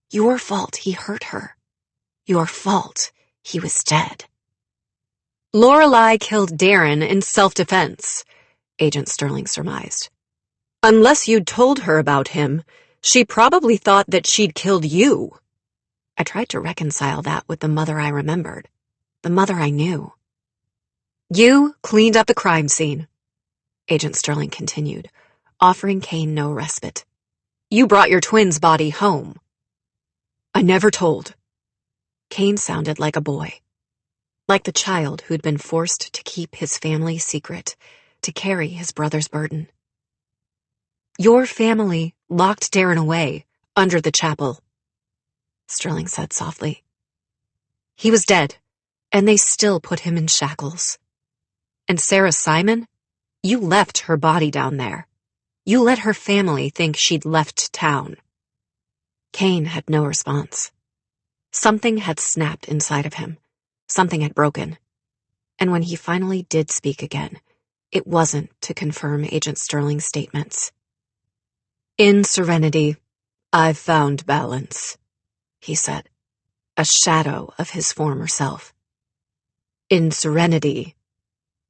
Your fault he hurt her. Your fault he was dead. Lorelei killed Darren in self-defense, Agent Sterling surmised. Unless you'd told her about him, she probably thought that she'd killed you. I tried to reconcile that with the mother I remembered, the mother I knew. You cleaned up the crime scene, Agent Sterling continued, offering Kane no respite. You brought your twin's body home. I never told. Kane sounded like a boy, like the child who'd been forced to keep his family secret, to carry his brother's burden. Your family locked Darren away under the chapel, Sterling said softly. He was dead, and they still put him in shackles. And Sarah Simon, you left her body down there. You let her family think she'd left town. Kane had no response. Something had snapped inside of him. Something had broken. And when he finally did speak again, it wasn't to confirm Agent Sterling's statements. In Serenity, I've found balance, he said, a shadow of his former self. In Serenity,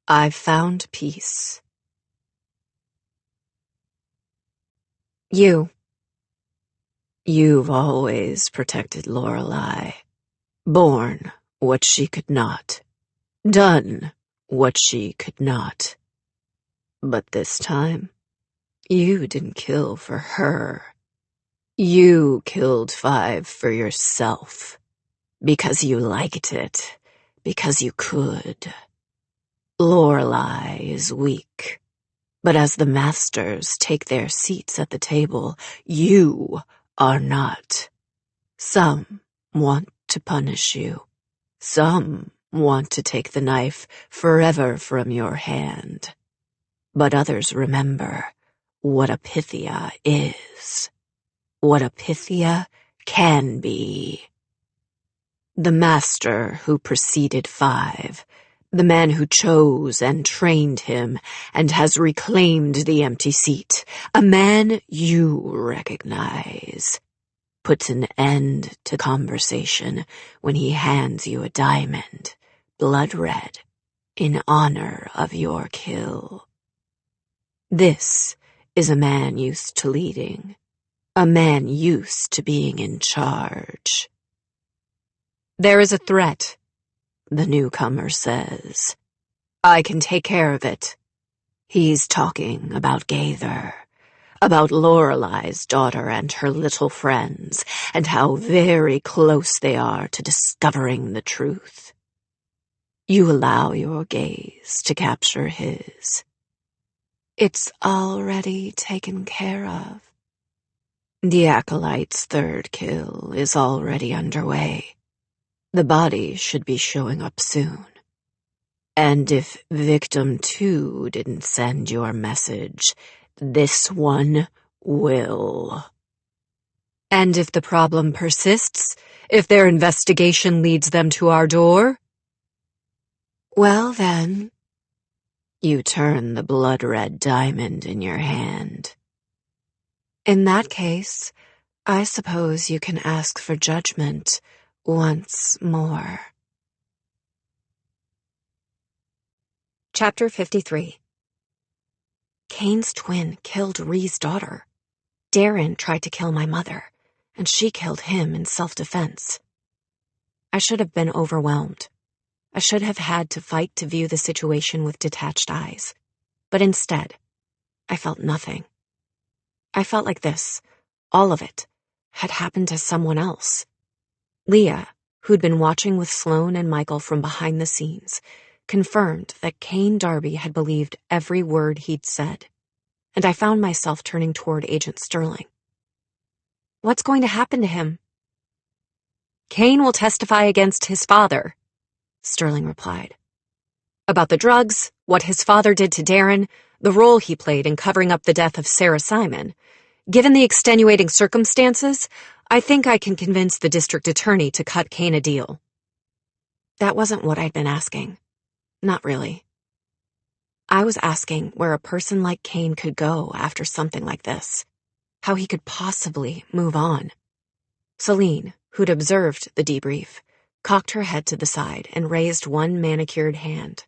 I've found peace. You've always protected Lorelei, borne what she could not, done what she could not. But this time, you didn't kill for her. You killed 5 for yourself, because you liked it, because you could. Lorelei is weak, but as the masters take their seats at the table, you are not. Some want to punish you. Some want to take the knife forever from your hand. But others remember what a Pythia is, what a Pythia can be. The master who preceded 5, the man who chose and trained him and has reclaimed the empty seat, a man you recognize, puts an end to conversation when he hands you a diamond, blood red, in honor of your kill. This is a man used to leading, a man used to being in charge. There is a threat, the newcomer says. I can take care of it. He's talking about Gaither, about Lorelei's daughter and her little friends, and how very close they are to discovering the truth. You allow your gaze to capture his. It's already taken care of. The Acolyte's third kill is already underway. The body should be showing up soon. And if Victim 2 didn't send your message, this one will. And if the problem persists, if their investigation leads them to our door, well then, you turn the blood-red diamond in your hand. In that case, I suppose you can ask for judgment once more. Chapter 53. Kane's twin killed Ree's daughter. Darren tried to kill my mother, and she killed him in self-defense. I should have been overwhelmed. I should have had to fight to view the situation with detached eyes. But instead, I felt nothing. I felt like this, all of it, had happened to someone else. Leah, who'd been watching with Sloane and Michael from behind the scenes, confirmed that Kane Darby had believed every word he'd said, and I found myself turning toward Agent Sterling. What's going to happen to him? Kane will testify against his father, Sterling replied. About the drugs, what his father did to Darren, the role he played in covering up the death of Sarah Simon. Given the extenuating circumstances, I think I can convince the district attorney to cut Kane a deal. That wasn't what I'd been asking. Not really. I was asking where a person like Kane could go after something like this. How he could possibly move on. Celine, who'd observed the debrief, cocked her head to the side and raised one manicured hand.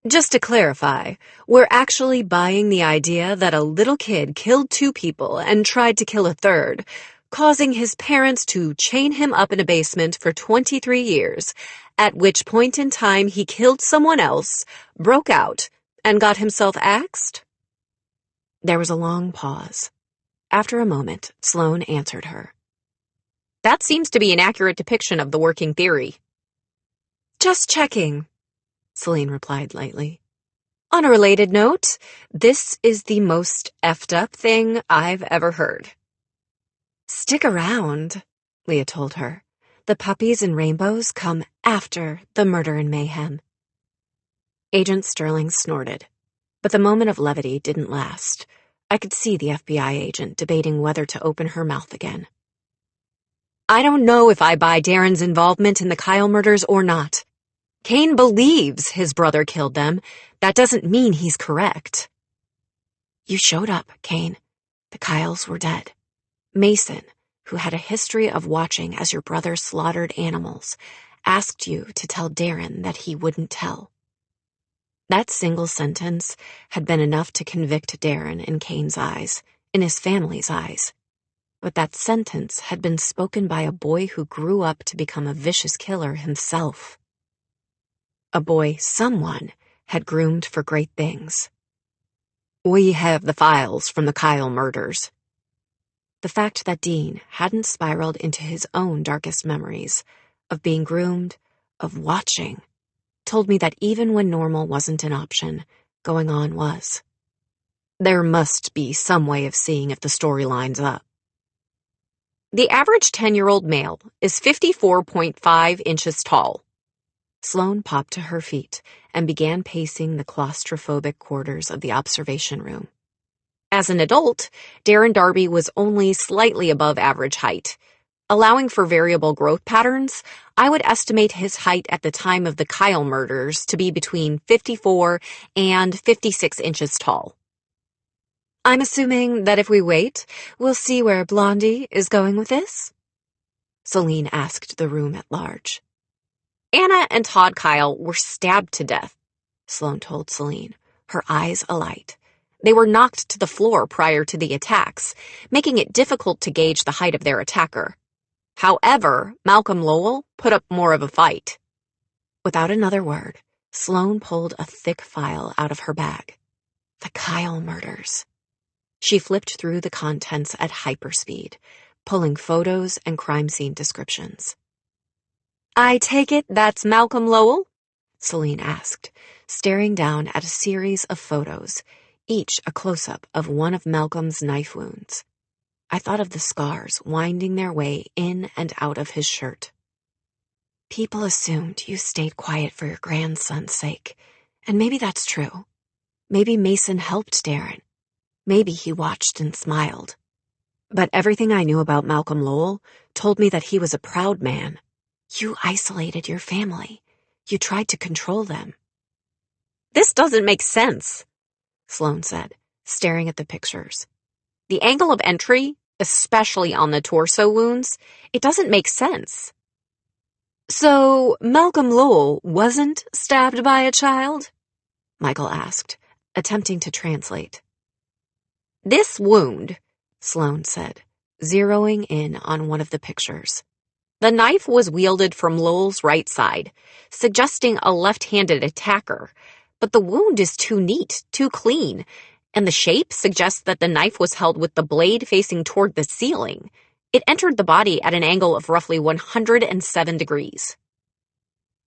Just to clarify, we're actually buying the idea that a little kid killed 2 people and tried to kill a third, causing his parents to chain him up in a basement for 23 years, at which point in time he killed someone else, broke out, and got himself axed? There was a long pause. After a moment, Sloane answered her. That seems to be an accurate depiction of the working theory. Just checking, Celine replied lightly. On a related note, this is the most effed up thing I've ever heard. Stick around, Leah told her. The puppies and rainbows come after the murder and mayhem. Agent Sterling snorted, but the moment of levity didn't last. I could see the FBI agent debating whether to open her mouth again. I don't know if I buy Darren's involvement in the Kyle murders or not. Kane believes his brother killed them. That doesn't mean he's correct. You showed up, Kane. The Kyles were dead. Mason, who had a history of watching as your brother slaughtered animals, asked you to tell Darren that he wouldn't tell. That single sentence had been enough to convict Darren in Kane's eyes, in his family's eyes. But that sentence had been spoken by a boy who grew up to become a vicious killer himself. A boy someone had groomed for great things. We have the files from the Kyle murders. The fact that Dean hadn't spiraled into his own darkest memories, of being groomed, of watching, told me that even when normal wasn't an option, going on was. There must be some way of seeing if the story lines up. The average 10-year-old male is 54.5 inches tall. Sloane popped to her feet and began pacing the claustrophobic quarters of the observation room. As an adult, Darren Darby was only slightly above average height. Allowing for variable growth patterns, I would estimate his height at the time of the Kyle murders to be between 54 and 56 inches tall. I'm assuming that if we wait, we'll see where Blondie is going with this? Celine asked the room at large. Anna and Todd Kyle were stabbed to death, Sloane told Celine, her eyes alight. They were knocked to the floor prior to the attacks, making it difficult to gauge the height of their attacker. However, Malcolm Lowell put up more of a fight. Without another word, Sloane pulled a thick file out of her bag. The Kyle murders. She flipped through the contents at hyperspeed, pulling photos and crime scene descriptions. I take it that's Malcolm Lowell? Celine asked, staring down at a series of photos, each a close-up of one of Malcolm's knife wounds. I thought of the scars winding their way in and out of his shirt. People assumed you stayed quiet for your grandson's sake, and maybe that's true. Maybe Mason helped Darren. Maybe he watched and smiled. But everything I knew about Malcolm Lowell told me that he was a proud man. You isolated your family. You tried to control them. This doesn't make sense, Sloane said, staring at the pictures. The angle of entry, especially on the torso wounds, it doesn't make sense. So, Malcolm Lowell wasn't stabbed by a child? Michael asked, attempting to translate. This wound, Sloane said, zeroing in on one of the pictures. The knife was wielded from Lowell's right side, suggesting a left-handed attacker, but the wound is too neat, too clean, and the shape suggests that the knife was held with the blade facing toward the ceiling. It entered the body at an angle of roughly 107 degrees.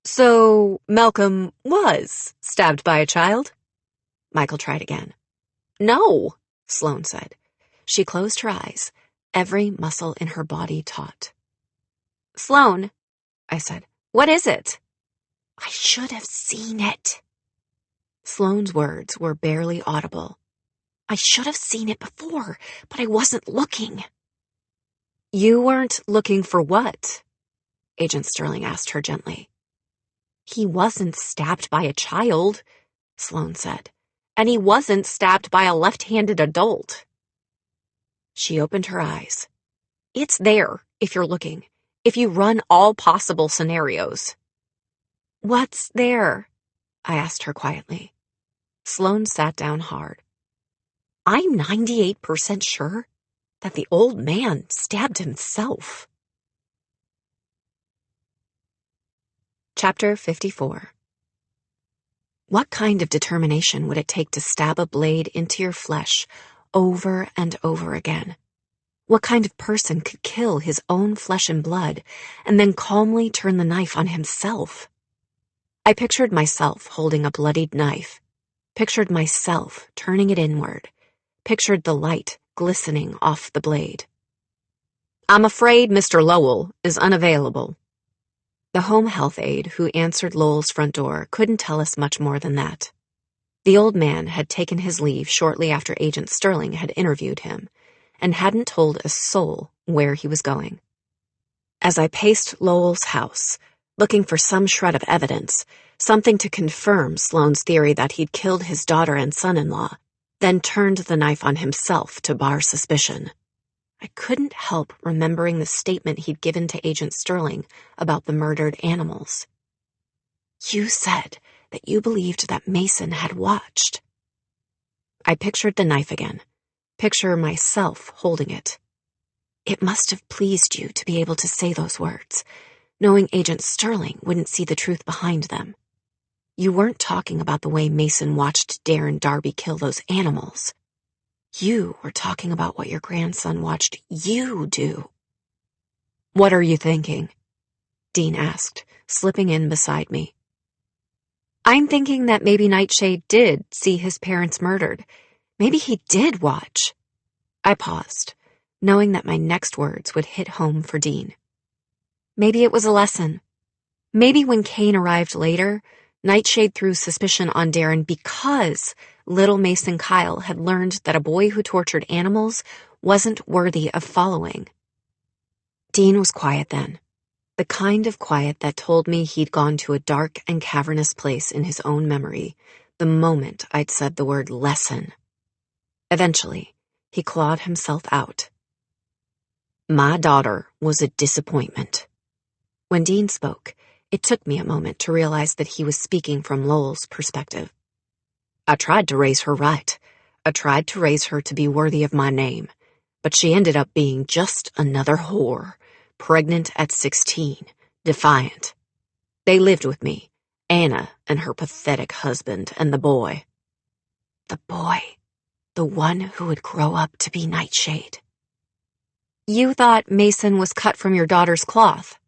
So, Malcolm was stabbed by a child? Michael tried again. No, Sloane said. She closed her eyes, every muscle in her body taut. Sloane, I said, what is it? I should have seen it. Sloane's words were barely audible. I should have seen it before, but I wasn't looking. You weren't looking for what? Agent Sterling asked her gently. He wasn't stabbed by a child, Sloane said, and he wasn't stabbed by a left-handed adult. She opened her eyes. It's there, if you're looking, if you run all possible scenarios. What's there? I asked her quietly. Sloane sat down hard. I'm 98% sure that the old man stabbed himself. Chapter 54. What kind of determination would it take to stab a blade into your flesh over and over again? What kind of person could kill his own flesh and blood and then calmly turn the knife on himself? I pictured myself holding a bloodied knife, pictured myself turning it inward, pictured the light glistening off the blade. I'm afraid Mr. Lowell is unavailable. The home health aide who answered Lowell's front door couldn't tell us much more than that. The old man had taken his leave shortly after Agent Sterling had interviewed him, and hadn't told a soul where he was going. As I paced Lowell's house, looking for some shred of evidence, something to confirm Sloane's theory that he'd killed his daughter and son-in-law, then turned the knife on himself to bar suspicion, I couldn't help remembering the statement he'd given to Agent Sterling about the murdered animals. You said that you believed that Mason had watched. I pictured the knife again, picture myself holding it. It must have pleased you to be able to say those words, knowing Agent Sterling wouldn't see the truth behind them. You weren't talking about the way Mason watched Darren Darby kill those animals. You were talking about what your grandson watched you do. What are you thinking? Dean asked, slipping in beside me. I'm thinking that maybe Nightshade did see his parents murdered. Maybe he did watch. I paused, knowing that my next words would hit home for Dean. Maybe it was a lesson. Maybe when Kane arrived later, Nightshade threw suspicion on Darren because little Mason Kyle had learned that a boy who tortured animals wasn't worthy of following. Dean was quiet then, the kind of quiet that told me he'd gone to a dark and cavernous place in his own memory the moment I'd said the word lesson. Eventually, he clawed himself out. My daughter was a disappointment. When Dean spoke, it took me a moment to realize that he was speaking from Lowell's perspective. I tried to raise her right. I tried to raise her to be worthy of my name, but she ended up being just another whore, pregnant at 16, defiant. They lived with me, Anna and her pathetic husband and the boy. The boy, the one who would grow up to be Nightshade. You thought Mason was cut from your daughter's cloth,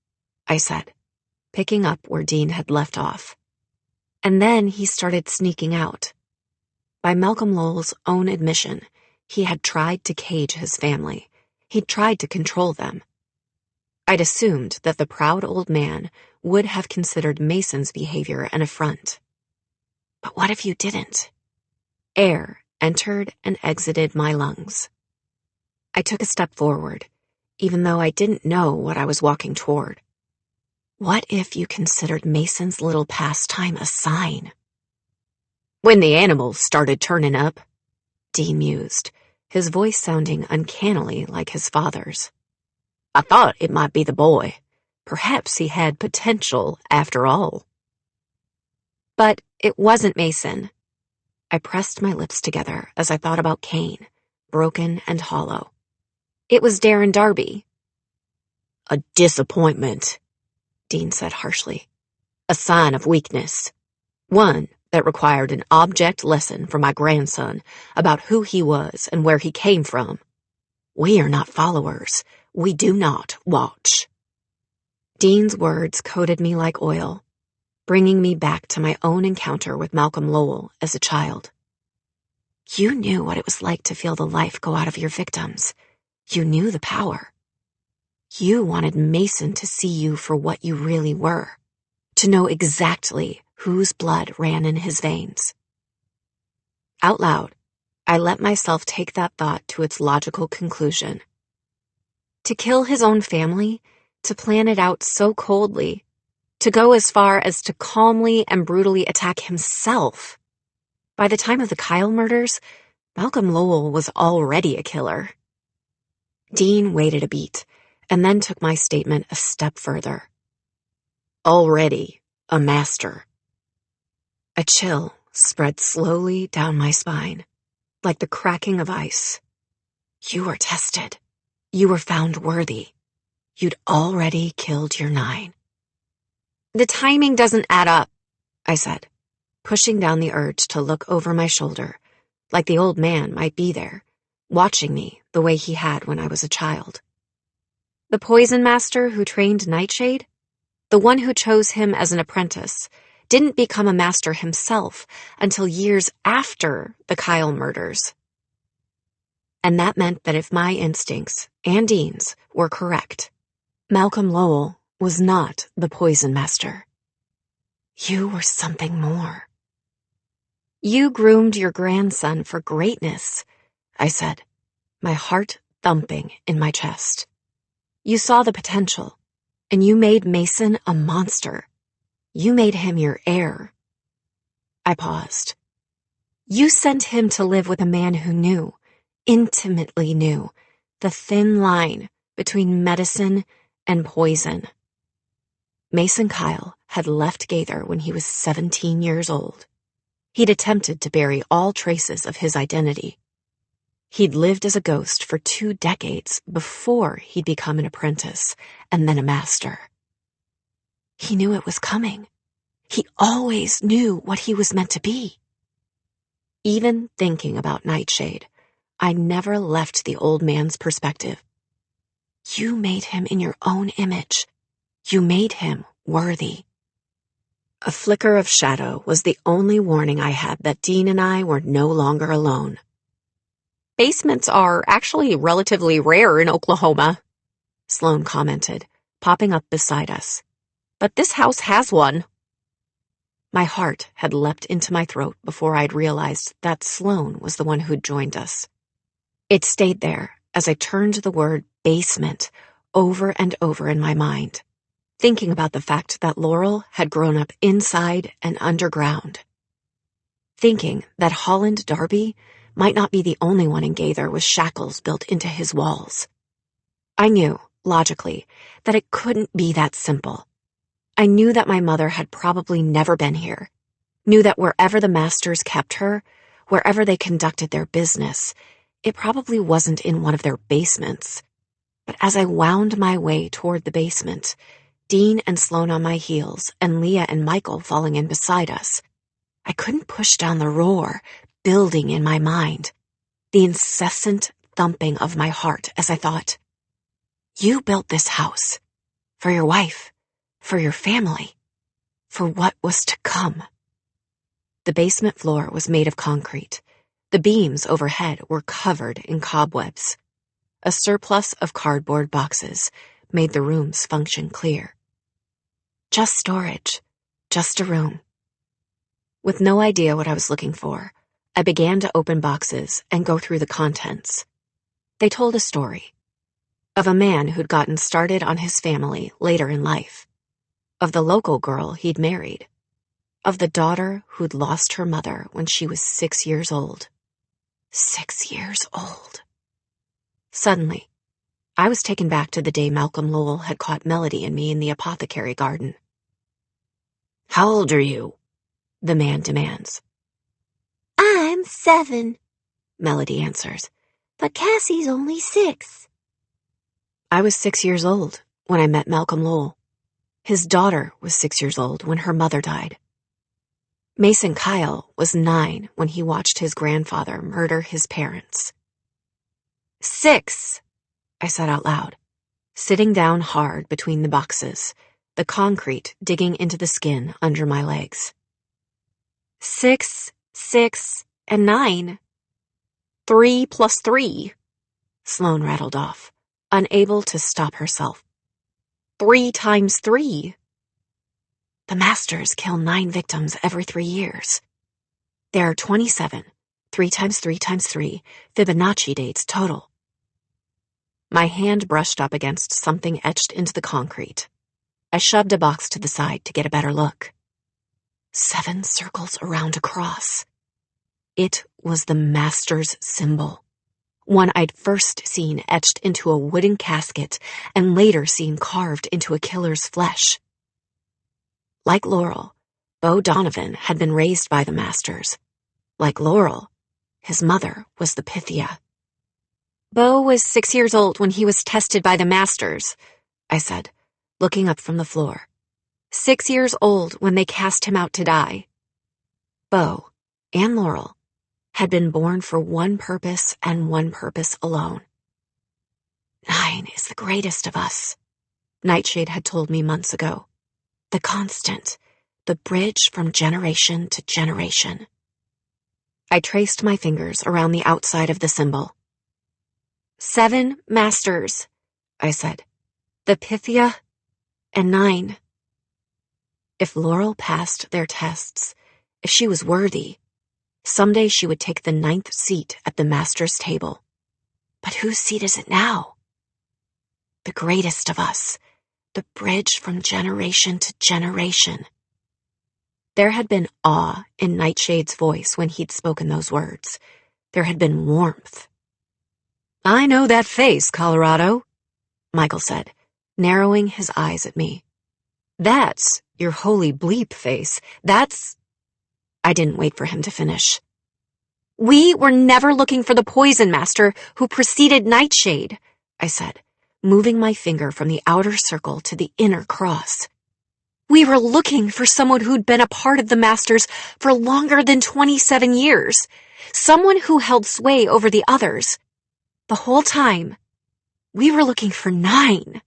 I said, picking up where Dean had left off. And then he started sneaking out. By Malcolm Lowell's own admission, he had tried to cage his family. He'd tried to control them. I'd assumed that the proud old man would have considered Mason's behavior an affront. But what if you didn't? Air entered and exited my lungs. I took a step forward, even though I didn't know what I was walking toward. What if you considered Mason's little pastime a sign? When the animals started turning up, Dean mused, his voice sounding uncannily like his father's. I thought it might be the boy. Perhaps he had potential after all. But it wasn't Mason. I pressed my lips together as I thought about Cain, broken and hollow. It was Darren Darby. A disappointment, Dean said harshly. A sign of weakness. One that required an object lesson for my grandson about who he was and where he came from. We are not followers. We do not watch. Dean's words coated me like oil, bringing me back to my own encounter with Malcolm Lowell as a child. You knew what it was like to feel the life go out of your victims. You knew the power. You wanted Mason to see you for what you really were, to know exactly whose blood ran in his veins. Out loud, I let myself take that thought to its logical conclusion. To kill his own family, to plan it out so coldly, to go as far as to calmly and brutally attack himself. By the time of the Kyle murders, Malcolm Lowell was already a killer. Dean waited a beat, and then took my statement a step further. Already a master. A chill spread slowly down my spine, like the cracking of ice. You were tested. You were found worthy. You'd already killed your 9. The timing doesn't add up, I said, pushing down the urge to look over my shoulder, like the old man might be there, watching me the way he had when I was a child. The poison master who trained Nightshade, the one who chose him as an apprentice, didn't become a master himself until years after the Kyle murders. And that meant that if my instincts and Dean's were correct, Malcolm Lowell was not the poison master. You were something more. You groomed your grandson for greatness, I said, my heart thumping in my chest. You saw the potential, and you made Mason a monster. You made him your heir. I paused. You sent him to live with a man who knew, intimately knew, the thin line between medicine and poison. Mason Kyle had left Gaither when he was 17 years old. He'd attempted to bury all traces of his identity. He'd lived as a ghost for 2 decades before he'd become an apprentice and then a master. He knew it was coming. He always knew what he was meant to be. Even thinking about Nightshade, I never left the old man's perspective. You made him in your own image. You made him worthy. A flicker of shadow was the only warning I had that Dean and I were no longer alone. Basements are actually relatively rare in Oklahoma, Sloan commented, popping up beside us. But this house has one. My heart had leapt into my throat before I'd realized that Sloan was the one who'd joined us. It stayed there as I turned the word basement over and over in my mind, thinking about the fact that Laurel had grown up inside and underground. Thinking that Holland Darby might not be the only one in Gaither with shackles built into his walls. I knew, logically, that it couldn't be that simple. I knew that my mother had probably never been here, knew that wherever the masters kept her, wherever they conducted their business, it probably wasn't in one of their basements. But as I wound my way toward the basement, Dean and Sloan on my heels and Leah and Michael falling in beside us, I couldn't push down the roar building in my mind, the incessant thumping of my heart as I thought, you built this house for your wife, for your family, for what was to come. The basement floor was made of concrete, The beams overhead were covered in cobwebs. A surplus of cardboard boxes made the room's function clear. Just storage, just a room. With no idea what I was looking for, I began to open boxes and go through the contents. They told a story of a man who'd gotten started on his family later in life, of the local girl he'd married, of the daughter who'd lost her mother when she was 6 years old. 6 years old. Suddenly, I was taken back to the day Malcolm Lowell had caught Melody and me in the apothecary garden. "How old are you?" the man demands. "I'm 7, Melody answers, "but Cassie's only 6. I was 6 years old when I met Malcolm Lowell. His daughter was 6 years old when her mother died. Mason Kyle was 9 when he watched his grandfather murder his parents. 6, I said out loud, sitting down hard between the boxes, the concrete digging into the skin under my legs. 6, 6, and 9. 3 plus 3, Sloane rattled off, unable to stop herself. 3 times 3. The masters kill 9 victims every 3 years. There are 27, 3 times 3 times 3, Fibonacci dates total. My hand brushed up against something etched into the concrete. I shoved a box to the side to get a better look. 7 circles around a cross. It was the master's symbol, one I'd first seen etched into a wooden casket and later seen carved into a killer's flesh. Like Laurel, Bo Donovan had been raised by the masters. Like Laurel, his mother was the Pythia. Bo was 6 years old when he was tested by the masters, I said, looking up from the floor. 6 years old when they cast him out to die. Bo and Laurel had been born for one purpose and one purpose alone. 9 is the greatest of us, Nightshade had told me months ago. The constant, the bridge from generation to generation. I traced my fingers around the outside of the symbol. 7 masters, I said. The Pythia and 9. If Laurel passed their tests, if she was worthy, someday she would take the 9th seat at the master's table. But whose seat is it now? The greatest of us, the bridge from generation to generation. There had been awe in Nightshade's voice when he'd spoken those words. There had been warmth. "I know that face, Colorado," Michael said, narrowing his eyes at me. "That's your holy bleep face. That's—" I didn't wait for him to finish. "We were never looking for the poison master who preceded Nightshade," I said, moving my finger from the outer circle to the inner cross. "We were looking for someone who'd been a part of the masters for longer than 27 years, someone who held sway over the others. The whole time, we were looking for 9.